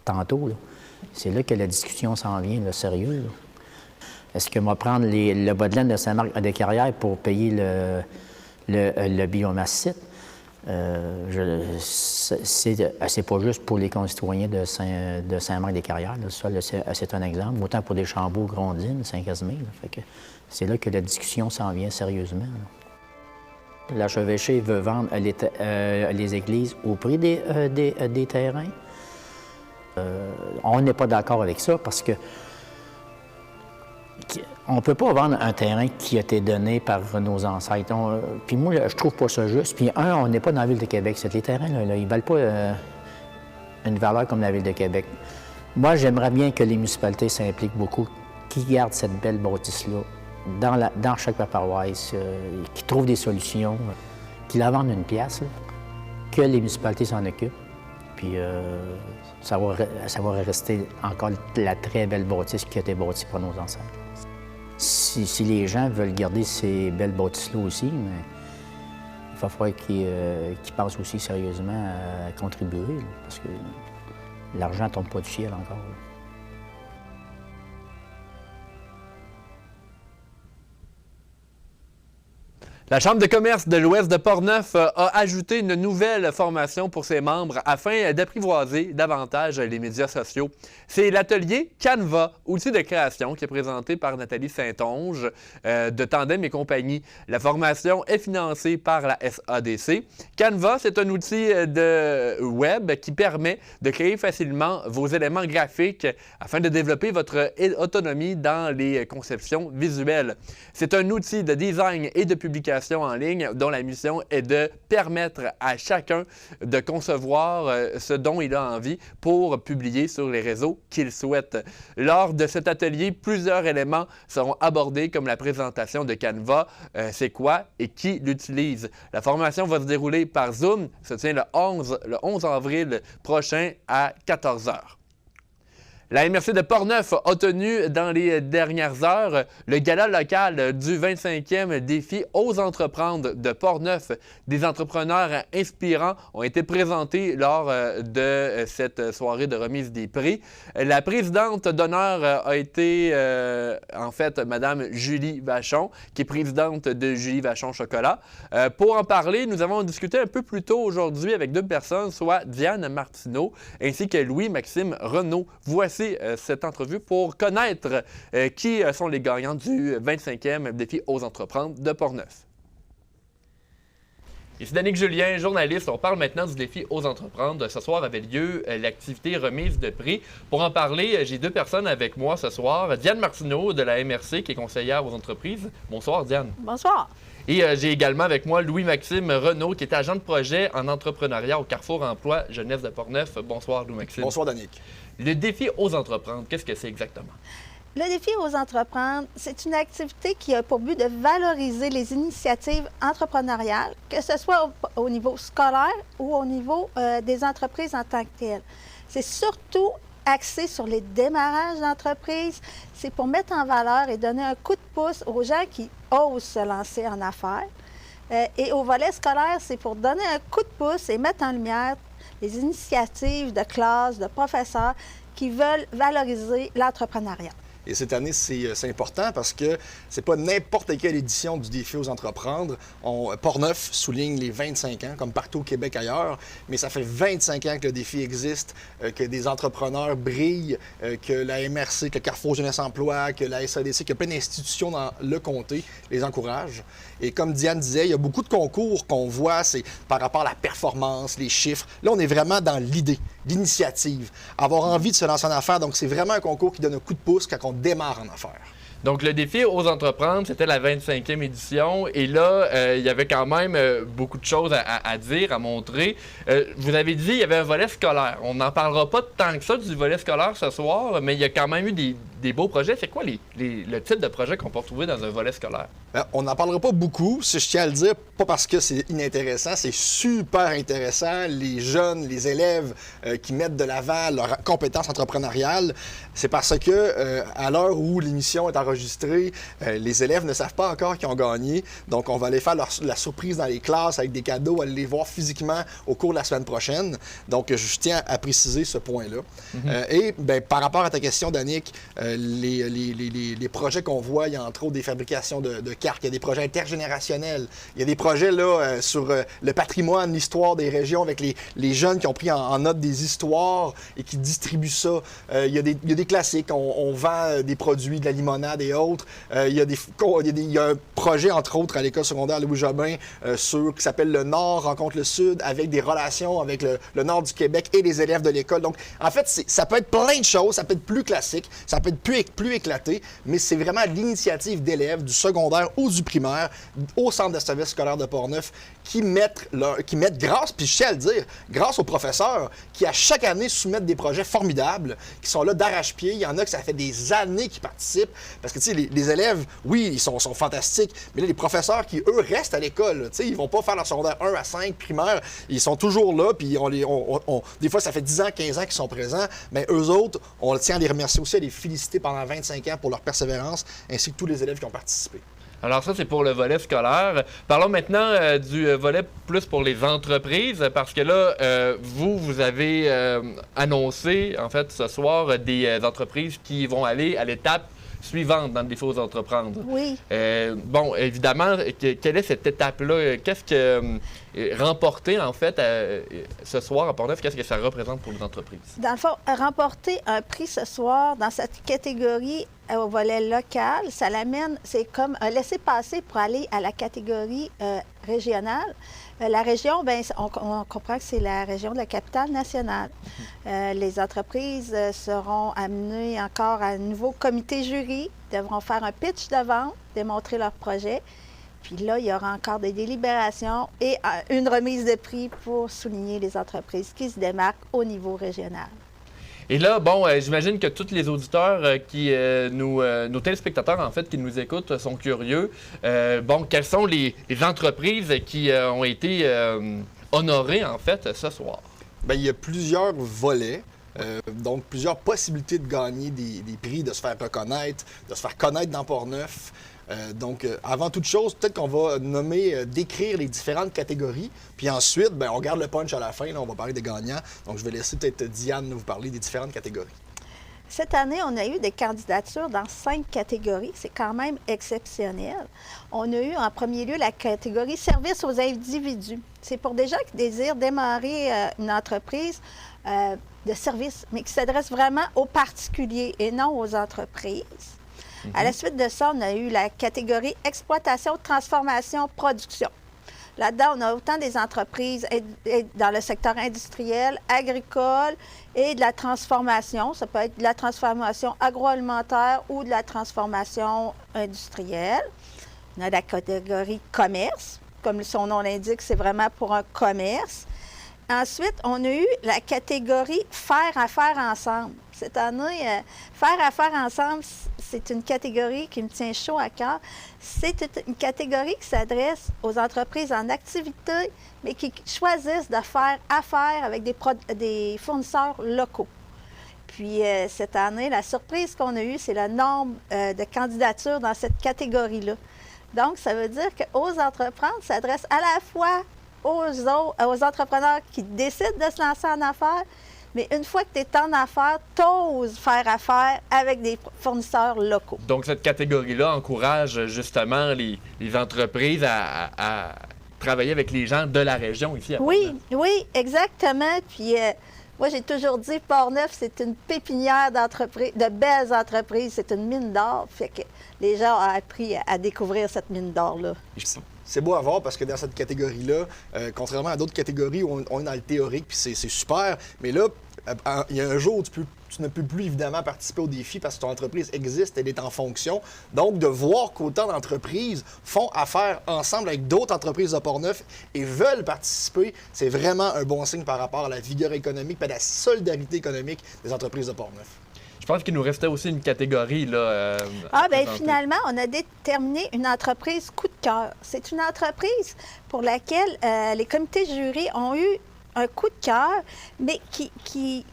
tantôt. Là. C'est là que la discussion s'en vient, là, sérieux. Là. Est-ce qu'on va prendre le bas de laine de Saint-Marc-des-Carrières pour payer le biomasse site? C'est pas juste pour les concitoyens de Saint-Marc-des-Carrières. Ça, c'est un exemple. Autant pour des Chambourg, Grondines, Saint-Casimir. C'est là que la discussion s'en vient sérieusement. L'archevêché veut vendre les églises au prix des terrains. On n'est pas d'accord avec ça parce que on ne peut pas vendre un terrain qui a été donné par nos ancêtres. Puis moi, je trouve pas ça juste. Puis on n'est pas dans la Ville de Québec. Les terrains, là, ils ne valent pas une valeur comme la Ville de Québec. Moi, j'aimerais bien que les municipalités s'impliquent beaucoup, qui gardent cette belle bâtisse-là dans chaque paroisse, qui trouvent des solutions, qui la vendent une pièce, là, que les municipalités s'en occupent. Puis ça va rester encore la très belle bâtisse qui a été bâtie par nos ancêtres. Si les gens veulent garder ces belles bâtisses-là aussi, mais il va falloir qu'ils pensent aussi sérieusement à contribuer, là, parce que l'argent ne tombe pas du ciel encore. Là. La Chambre de commerce de l'Ouest de Portneuf a ajouté une nouvelle formation pour ses membres afin d'apprivoiser davantage les médias sociaux. C'est l'atelier Canva, outil de création, qui est présenté par Nathalie Saint-Onge de Tandem et compagnie. La formation est financée par la SADC. Canva, c'est un outil de web qui permet de créer facilement vos éléments graphiques afin de développer votre autonomie dans les conceptions visuelles. C'est un outil de design et de publication en ligne dont la mission est de permettre à chacun de concevoir ce dont il a envie pour publier sur les réseaux qu'il souhaite. Lors de cet atelier, plusieurs éléments seront abordés comme la présentation de Canva, c'est quoi et qui l'utilise. La formation va se dérouler par Zoom, se tient le 11 avril prochain à 14h. La MRC de Portneuf a tenu dans les dernières heures le gala local du 25e défi Ose entreprendre de Portneuf. Des entrepreneurs inspirants ont été présentés lors de cette soirée de remise des prix. La présidente d'honneur a été en fait Mme Julie Vachon, qui est présidente de Julie Vachon Chocolat. Pour en parler, nous avons discuté un peu plus tôt aujourd'hui avec deux personnes, soit Diane Martineau ainsi que Louis-Maxime Renaud. Voici cette entrevue pour connaître qui sont les gagnants du 25e défi Ose entreprendre de Portneuf. Ici Danick Julien, journaliste. On parle maintenant du défi Ose entreprendre. Ce soir avait lieu l'activité remise de prix. Pour en parler, j'ai deux personnes avec moi ce soir. Diane Martineau de la MRC, qui est conseillère aux entreprises. Bonsoir, Diane. Bonsoir. Et j'ai également avec moi Louis-Maxime Renaud, qui est agent de projet en entrepreneuriat au Carrefour Emploi Jeunesse de Portneuf. Bonsoir, Louis-Maxime. Bonsoir, Danick. Le défi Ose entreprendre, qu'est-ce que c'est exactement? Le défi Ose entreprendre, c'est une activité qui a pour but de valoriser les initiatives entrepreneuriales, que ce soit au niveau scolaire ou au niveau des entreprises en tant que telles. C'est surtout axé sur les démarrages d'entreprises. C'est pour mettre en valeur et donner un coup de pouce aux gens qui osent se lancer en affaires. Et au volet scolaire, c'est pour donner un coup de pouce et mettre en lumière les initiatives de classes, de professeurs qui veulent valoriser l'entrepreneuriat. Et cette année, c'est important parce que c'est pas n'importe quelle édition du défi Ose entreprendre. Portneuf souligne les 25 ans, comme partout au Québec ailleurs, mais ça fait 25 ans que le défi existe, que des entrepreneurs brillent, que la MRC, que le Carrefour Jeunesse Emploi, que la SADC, que plein d'institutions dans le comté les encouragent. Et comme Diane disait, il y a beaucoup de concours qu'on voit, c'est par rapport à la performance, les chiffres. Là, on est vraiment dans l'idée, l'initiative, avoir envie de se lancer en affaires. Donc, c'est vraiment un concours qui donne un coup de pouce quand on démarre en affaires. Donc, le défi Ose entreprendre, c'était la 25e édition. Et là, il y avait quand même beaucoup de choses à dire, à montrer. Vous avez dit qu'il y avait un volet scolaire. On n'en parlera pas tant que ça du volet scolaire ce soir, mais il y a quand même eu des beaux projets. C'est quoi le type de projet qu'on peut retrouver dans un volet scolaire? Bien, on n'en parlera pas beaucoup, si je tiens à le dire, pas parce que c'est inintéressant, c'est super intéressant. Les jeunes, les élèves qui mettent de l'avant leurs compétences entrepreneuriales, c'est parce que à l'heure où l'émission est enregistrée, les élèves ne savent pas encore qu'ils ont gagné. Donc, on va aller faire la surprise dans les classes avec des cadeaux, aller les voir physiquement au cours de la semaine prochaine. Donc, je tiens à préciser ce point-là. Et bien, par rapport à ta question, Danick, les projets qu'on voit, il y a entre autres des fabrications de cartes, il y a des projets intergénérationnels, il y a des projets là, sur le patrimoine, l'histoire des régions avec les jeunes qui ont pris en note des histoires et qui distribuent ça. Il y a des classiques, on vend des produits, de la limonade et autres. Il y a un projet, entre autres, à l'école secondaire Louis-Jobin qui s'appelle Le Nord rencontre le Sud, avec des relations avec le Nord du Québec et les élèves de l'école. Donc, en fait, ça peut être plein de choses, ça peut être plus classique, ça peut être plus éclaté, mais c'est vraiment l'initiative d'élèves du secondaire ou du primaire au Centre de services scolaires de Portneuf qui mettent grâce, puis je sais à le dire, grâce aux professeurs qui, à chaque année, soumettent des projets formidables, qui sont là d'arrache-pied. Il y en a que ça fait des années qu'ils participent. Parce que, tu sais, les élèves, oui, ils sont fantastiques, mais là, les professeurs qui, eux, restent à l'école, tu sais, ils vont pas faire leur secondaire 1 à 5, primaire, ils sont toujours là, puis des fois, ça fait 10 ans, 15 ans qu'ils sont présents, mais eux autres, on tient à les remercier aussi, à les féliciter pendant 25 ans pour leur persévérance, ainsi que tous les élèves qui ont participé. Alors ça, c'est pour le volet scolaire. Parlons maintenant du volet plus pour les entreprises, parce que là, vous avez annoncé, en fait, ce soir, des entreprises qui vont aller à l'étape suivante dans le défi aux entreprendre. Oui. Bon, évidemment, quelle est cette étape-là? Qu'est-ce que remporter, en fait, ce soir à Portneuf, qu'est-ce que ça représente pour les entreprises? Dans le fond, remporter un prix ce soir dans cette catégorie au volet local, ça l'amène, c'est comme un laissez-passer pour aller à la catégorie régionale. La région, bien, on comprend que c'est la région de la capitale nationale. Les entreprises seront amenées encore à un nouveau comité jury, devront faire un pitch de vente, démontrer leur projet. Puis là, il y aura encore des délibérations et une remise de prix pour souligner les entreprises qui se démarquent au niveau régional. Et là, bon, j'imagine que tous les auditeurs nos téléspectateurs, en fait, qui nous écoutent, sont curieux. Bon, quelles sont les entreprises qui ont été honorées, en fait, ce soir? Bien, il y a plusieurs volets. Donc, plusieurs possibilités de gagner des prix, de se faire reconnaître, de se faire connaître dans Portneuf. Donc, avant toute chose, peut-être qu'on va décrire les différentes catégories. Puis ensuite, bien, on garde le punch à la fin. Là, on va parler des gagnants. Donc, je vais laisser peut-être Diane vous parler des différentes catégories. Cette année, on a eu des candidatures dans 5 catégories. C'est quand même exceptionnel. On a eu en premier lieu la catégorie service aux individus. C'est pour des gens qui désirent démarrer une entreprise de service, mais qui s'adresse vraiment aux particuliers et non aux entreprises. À la suite de ça, on a eu la catégorie exploitation, transformation, production. Là-dedans, on a autant des entreprises dans le secteur industriel, agricole et de la transformation. Ça peut être de la transformation agroalimentaire ou de la transformation industrielle. On a la catégorie commerce. Comme son nom l'indique, c'est vraiment pour un commerce. Ensuite, on a eu la catégorie faire affaire ensemble. Cette année, faire affaire ensemble, c'est une catégorie qui me tient chaud à cœur. C'est une catégorie qui s'adresse aux entreprises en activité, mais qui choisissent de faire affaire avec des fournisseurs locaux. Puis cette année, la surprise qu'on a eue, c'est le nombre de candidatures dans cette catégorie-là. Donc, ça veut dire qu'aux entreprendre s'adresse à la fois aux entrepreneurs qui décident de se lancer en affaires, mais une fois que tu es en affaires, t'oses faire affaire avec des fournisseurs locaux. Donc, cette catégorie-là encourage justement les entreprises à travailler avec les gens de la région ici à Portneuf. Oui, exactement. Puis, moi, j'ai toujours dit, Portneuf, c'est une pépinière d'entreprises, de belles entreprises, c'est une mine d'or. Fait que les gens ont appris à découvrir cette mine d'or-là. C'est beau à voir parce que dans cette catégorie-là, contrairement à d'autres catégories où on est dans le théorique, puis c'est super, mais là, il y a un jour où tu ne peux plus évidemment participer au défi parce que ton entreprise existe, elle est en fonction. Donc, de voir qu'autant d'entreprises font affaire ensemble avec d'autres entreprises de Portneuf et veulent participer, c'est vraiment un bon signe par rapport à la vigueur économique et à la solidarité économique des entreprises de Portneuf. Je pense qu'il nous restait aussi une catégorie, là. Finalement, on a déterminé une entreprise coup de cœur. C'est une entreprise pour laquelle les comités jurés ont eu un coup de cœur, mais qui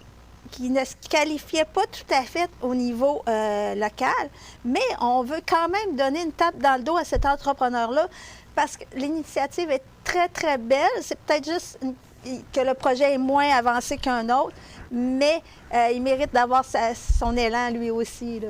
ne se qualifiait pas tout à fait au niveau local. Mais on veut quand même donner une tape dans le dos à cet entrepreneur-là parce que l'initiative est très, très belle. C'est peut-être juste que le projet est moins avancé qu'un autre, mais il mérite d'avoir son élan lui aussi, là.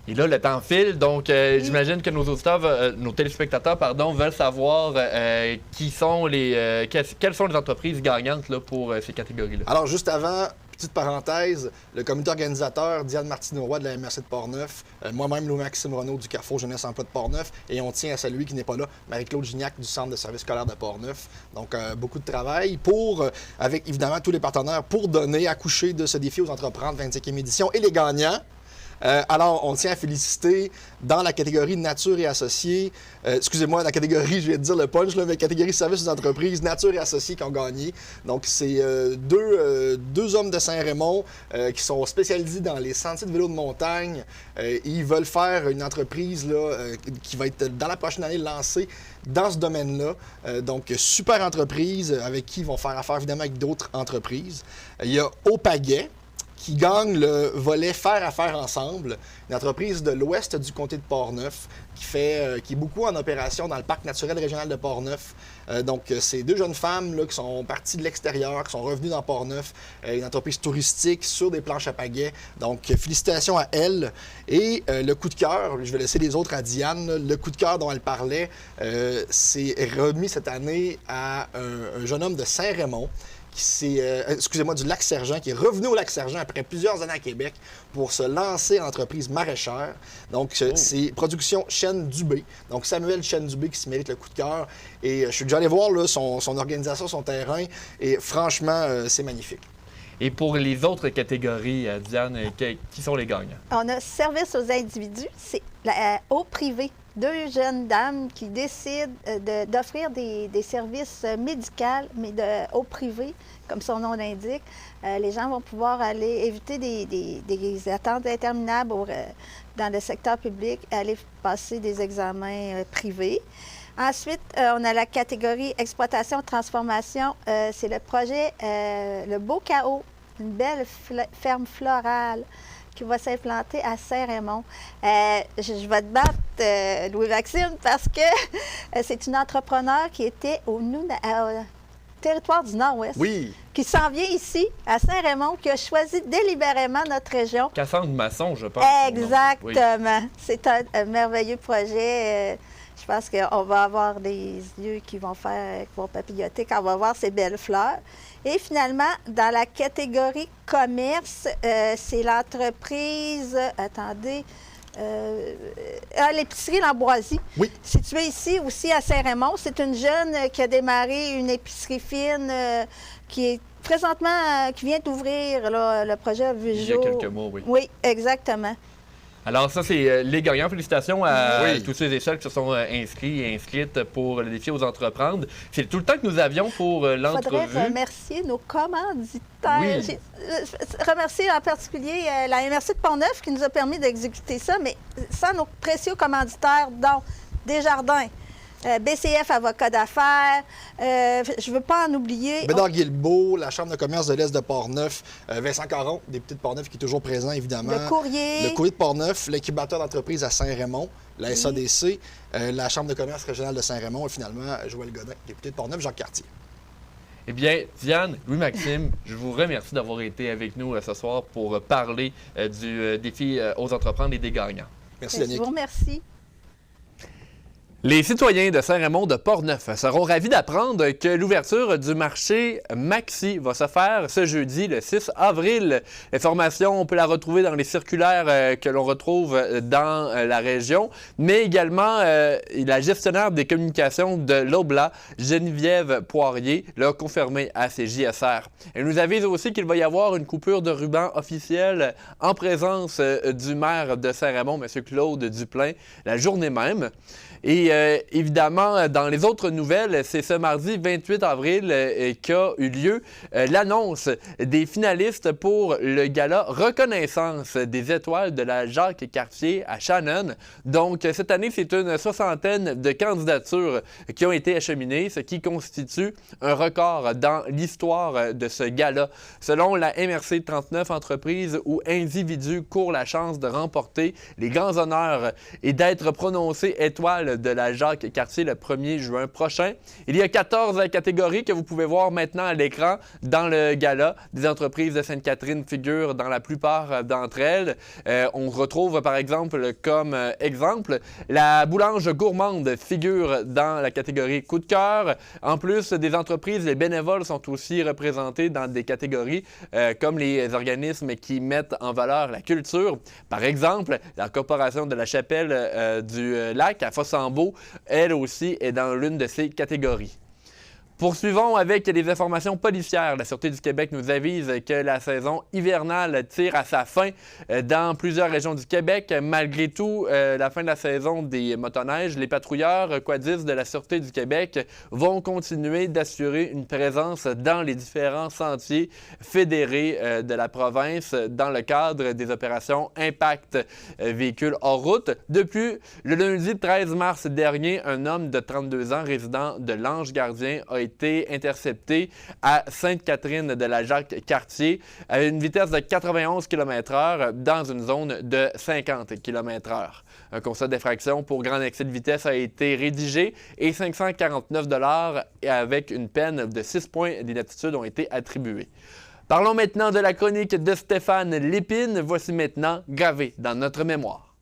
Et là, le temps file, donc j'imagine que nos téléspectateurs, veulent savoir quelles sont les entreprises gagnantes là, pour ces catégories-là. Alors, juste avant, petite parenthèse, le comité organisateur, Diane Martineau-Roy de la MRC de Portneuf, moi-même, Louis-Maxime Renaud du Carrefour Jeunesse Emploi de Portneuf, et on tient à saluer qui n'est pas là, Marie-Claude Gignac du Centre de services scolaires de Portneuf. Donc, beaucoup de travail avec évidemment tous les partenaires pour donner, accoucher de ce défi aux entreprendre 25e édition. Et les gagnants, Alors, on tient à féliciter dans la catégorie nature et associés, excusez-moi, la catégorie, je vais te dire le punch, là, mais catégorie services aux entreprises, nature et associés qui ont gagné. Donc, c'est deux hommes de Saint-Raymond qui sont spécialisés dans les sentiers de vélo de montagne. Ils veulent faire une entreprise là, qui va être dans la prochaine année lancée dans ce domaine-là. Donc, super entreprise avec qui ils vont faire affaire évidemment avec d'autres entreprises. Il y a Opaguet qui gagne le volet Faire affaire ensemble, une entreprise de l'ouest du comté de Portneuf qui est beaucoup en opération dans le parc naturel régional de Portneuf. Donc, c'est deux jeunes femmes là, qui sont parties de l'extérieur, qui sont revenues dans Portneuf, une entreprise touristique sur des planches à pagaie. Donc, félicitations à elles. Et le coup de cœur, je vais laisser les autres à Diane, là, le coup de cœur dont elle parlait, c'est remis cette année à un jeune homme de Saint-Raymond, du Lac-Sergent, qui est revenu au Lac-Sergent après plusieurs années à Québec pour se lancer en entreprise maraîchère. Donc, c'est Production Chêne Dubé. Donc, Samuel Chêne Dubé qui se mérite le coup de cœur. Et je suis déjà allé voir là, son organisation, son terrain. Et franchement, c'est magnifique. Et pour les autres catégories, Diane, qui sont les gagnants? On a service aux individus, c'est au privé. Deux jeunes dames qui décident d'offrir des services médicaux, mais au privé, comme son nom l'indique. Les gens vont pouvoir aller éviter des attentes interminables dans le secteur public, aller passer des examens privés. Ensuite, on a la catégorie exploitation-transformation. C'est le projet Le Beau Chaos, une belle ferme florale qui va s'implanter à Saint-Raymond. Je vais te battre, Louis-Maxime, parce que c'est une entrepreneur qui était au territoire du Nord-Ouest, qui s'en vient ici, à Saint-Raymond, qui a choisi délibérément notre région. Cassandre Masson, je pense. Exactement. Oui. C'est un merveilleux projet. Je pense qu'on va avoir des yeux qui vont papilloter quand on va voir ces belles fleurs. Et finalement, dans la catégorie commerce, c'est l'entreprise, l'épicerie L'Ambroisie, située ici aussi à Saint-Raymond. C'est une jeune qui a démarré une épicerie fine qui est présentement, qui vient d'ouvrir le projet a vu jour. Il y a quelques mois, oui. Oui, exactement. Alors ça, c'est les gagnants. Félicitations à tous ceux et celles qui se sont inscrits et inscrites pour le défi aux entreprendre. C'est tout le temps que nous avions pour l'entrevue. Il faudrait remercier nos commanditaires. Oui. Remercier en particulier la MRC de Portneuf qui nous a permis d'exécuter ça, mais sans nos précieux commanditaires, dont Desjardins, BCF Avocat d'affaires, je ne veux pas en oublier. Bédard Guilbeault, la Chambre de commerce de l'Est de Portneuf, Vincent Caron, député de Portneuf qui est toujours présent, évidemment. Le Courrier. Le Courrier de Portneuf, l'incubateur d'entreprise à Saint-Raymond, la SADC, la Chambre de commerce régionale de Saint-Raymond et finalement Joël Godin, député de Portneuf, Jacques Cartier. Eh bien, Diane, Louis-Maxime, je vous remercie d'avoir été avec nous ce soir pour parler du défi aux entreprendre et des gagnants. Merci, Yannick. Je vous remercie. Les citoyens de Saint-Raymond de Portneuf seront ravis d'apprendre que l'ouverture du marché Maxi va se faire ce jeudi, le 6 avril. L'information, on peut la retrouver dans les circulaires que l'on retrouve dans la région, mais également la gestionnaire des communications de l'Oblat, Geneviève Poirier, l'a confirmé à CJSR. Elle nous avise aussi qu'il va y avoir une coupure de ruban officielle en présence du maire de Saint-Raymond, M. Claude Duplain, la journée même. Et évidemment, dans les autres nouvelles, c'est ce mardi 28 avril qu'a eu lieu l'annonce des finalistes pour le gala Reconnaissance des étoiles de la Jacques-Cartier à Shannon. Donc, cette année, c'est une 60aine de candidatures qui ont été acheminées, ce qui constitue un record dans l'histoire de ce gala. Selon la MRC, 39 entreprises ou individus courent la chance de remporter les grands honneurs et d'être prononcés étoiles de la Jacques-Cartier le 1er juin prochain. Il y a 14 catégories que vous pouvez voir maintenant à l'écran dans le gala. Des entreprises de Sainte-Catherine figurent dans la plupart d'entre elles. On retrouve par exemple comme exemple la Boulange Gourmande figure dans la catégorie coup de cœur. En plus des entreprises, les bénévoles sont aussi représentés dans des catégories comme les organismes qui mettent en valeur la culture. Par exemple, la Corporation de la Chapelle du Lac à Fossambeau, elle aussi est dans l'une de ces catégories. Poursuivons avec les informations policières. La Sûreté du Québec nous avise que la saison hivernale tire à sa fin dans plusieurs régions du Québec. Malgré tout, la fin de la saison des motoneiges, les patrouilleurs quadistes de la Sûreté du Québec vont continuer d'assurer une présence dans les différents sentiers fédérés de la province dans le cadre des opérations Impact véhicules hors route. Depuis le lundi 13 mars dernier, un homme de 32 ans résident de l'Ange-Gardien a été intercepté à Sainte-Catherine de la Jacques-Cartier à une vitesse de 91 km/h dans une zone de 50 km/h. Un constat d'infraction pour grand excès de vitesse a été rédigé et 549 $ avec une peine de 6 points d'inaptitude ont été attribués. Parlons maintenant de la chronique de Stéphane Lépine. Voici maintenant gravé dans notre mémoire.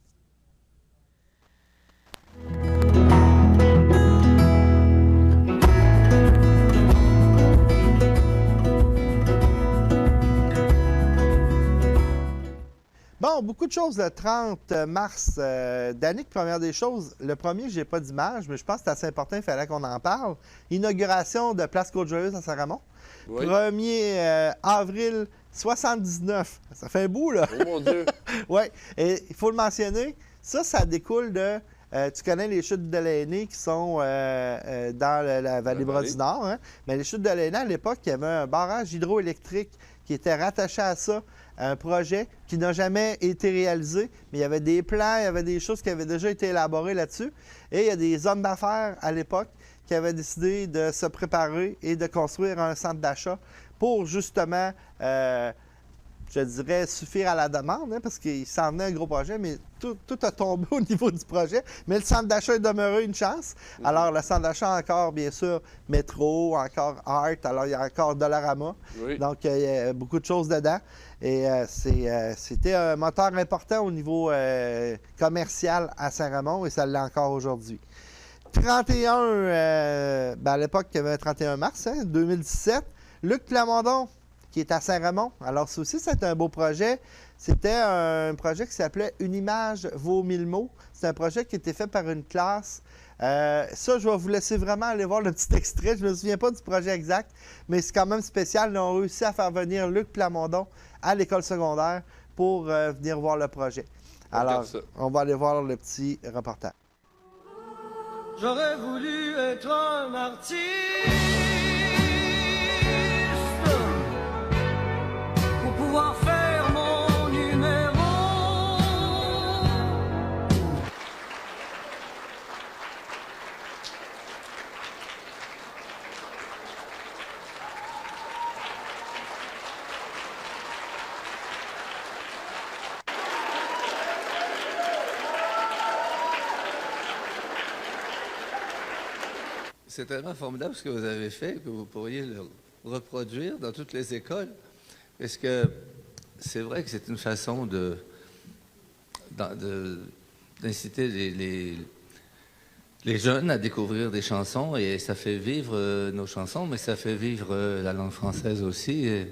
Bon, beaucoup de choses le 30 mars. Danick, première des choses, le premier, j'ai pas d'image, mais je pense que c'est assez important, il fallait qu'on en parle. Inauguration de Place Côte-Joyeuse à Saint-Ramon. Oui. 1er avril 79. Ça fait un bout, là. Oh mon Dieu! Oui, et il faut le mentionner, ça découle de... tu connais les chutes de l'Aîné qui sont dans la Vallée-Bras du Nord. Hein? Mais les chutes de l'Aîné, à l'époque, il y avait un barrage hydroélectrique qui était rattaché à ça, un projet qui n'a jamais été réalisé, mais il y avait des plans, il y avait des choses qui avaient déjà été élaborées là-dessus. Et il y a des hommes d'affaires à l'époque qui avaient décidé de se préparer et de construire un centre d'achat pour justement, je dirais, suffire à la demande, hein, parce qu'il s'en venait un gros projet, mais tout a tombé au niveau du projet. Mais le centre d'achat est demeuré une chance. Alors, le centre d'achat a encore, bien sûr, Métro, encore Art, alors il y a encore Dollarama. Oui. Donc, il y a beaucoup de choses dedans. Et c'était un moteur important au niveau commercial à Saint-Ramon et ça l'est encore aujourd'hui. 31, à l'époque, il y avait un 31 mars, hein, 2017. Luc Plamondon, qui est à Saint-Ramon. Alors, ça aussi, c'était un beau projet. C'était un projet qui s'appelait « Une image vaut 1000 mots ». C'est un projet qui a été fait par une classe. Ça, je vais vous laisser vraiment aller voir le petit extrait. Je ne me souviens pas du projet exact, mais c'est quand même spécial. Ils ont réussi à faire venir Luc Plamondon à l'école secondaire pour venir voir le projet. Alors, on va aller voir le petit reportage. J'aurais voulu être un artiste pour pouvoir faire mon numéro. C'est tellement formidable ce que vous avez fait que vous pourriez le reproduire dans toutes les écoles. Parce que c'est vrai que c'est une façon d'inciter les jeunes à découvrir des chansons et ça fait vivre nos chansons, mais ça fait vivre la langue française aussi.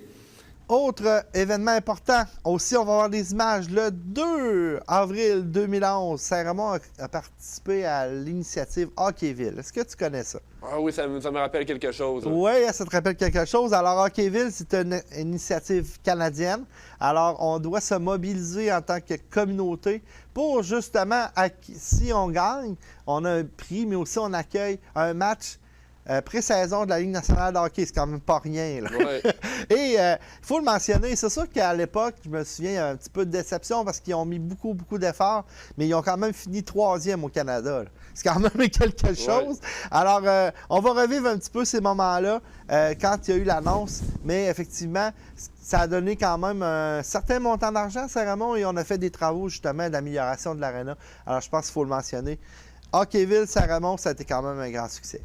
Autre événement important, aussi on va avoir des images. Le 2 avril 2011, Saint-Ramon a participé à l'initiative Hockeyville. Est-ce que tu connais ça? Ah oui, ça me rappelle quelque chose. Hein. Oui, ça te rappelle quelque chose. Alors, Hockeyville, c'est une initiative canadienne. Alors, on doit se mobiliser en tant que communauté pour justement, si on gagne, on a un prix, mais aussi on accueille un match pré-saison de la Ligue nationale de hockey, c'est quand même pas rien. Là. Ouais. Et il faut le mentionner, c'est sûr qu'à l'époque, je me souviens, il y a un petit peu de déception parce qu'ils ont mis beaucoup d'efforts, mais ils ont quand même fini 3e au Canada. C'est quand même quelque chose. Ouais. Alors, on va revivre un petit peu ces moments-là quand il y a eu l'annonce, mais effectivement, ça a donné quand même un certain montant d'argent à Saint-Ramon et on a fait des travaux justement d'amélioration de l'aréna. Alors, je pense qu'il faut le mentionner. Hockeyville, Saint-Ramon, ça a été quand même un grand succès.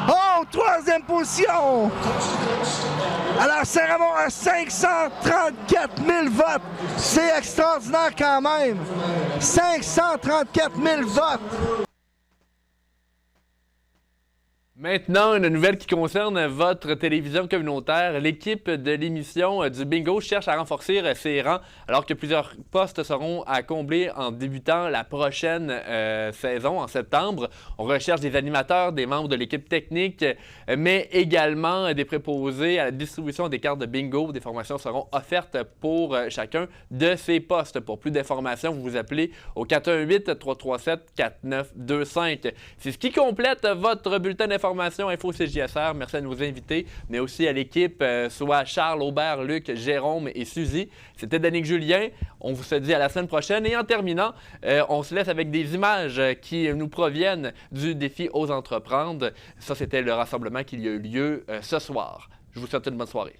Oh, troisième position! Alors, Saint-Ramon a 534 000 votes. C'est extraordinaire quand même. 534 000 votes. Maintenant, une nouvelle qui concerne votre télévision communautaire. L'équipe de l'émission du Bingo cherche à renforcer ses rangs alors que plusieurs postes seront à combler en débutant la prochaine saison en septembre. On recherche des animateurs, des membres de l'équipe technique, mais également des préposés à la distribution des cartes de bingo. Des formations seront offertes pour chacun de ces postes. Pour plus d'informations, vous vous appelez au 418-337-4925. C'est ce qui complète votre bulletin d'information Info CJSR. Merci à nos invités, mais aussi à l'équipe, soit Charles, Aubert, Luc, Jérôme et Suzy. C'était Danick Julien. On vous se dit à la semaine prochaine. Et en terminant, on se laisse avec des images qui nous proviennent du défi Ose entreprendre. Ça, c'était le rassemblement qui a eu lieu ce soir. Je vous souhaite une bonne soirée.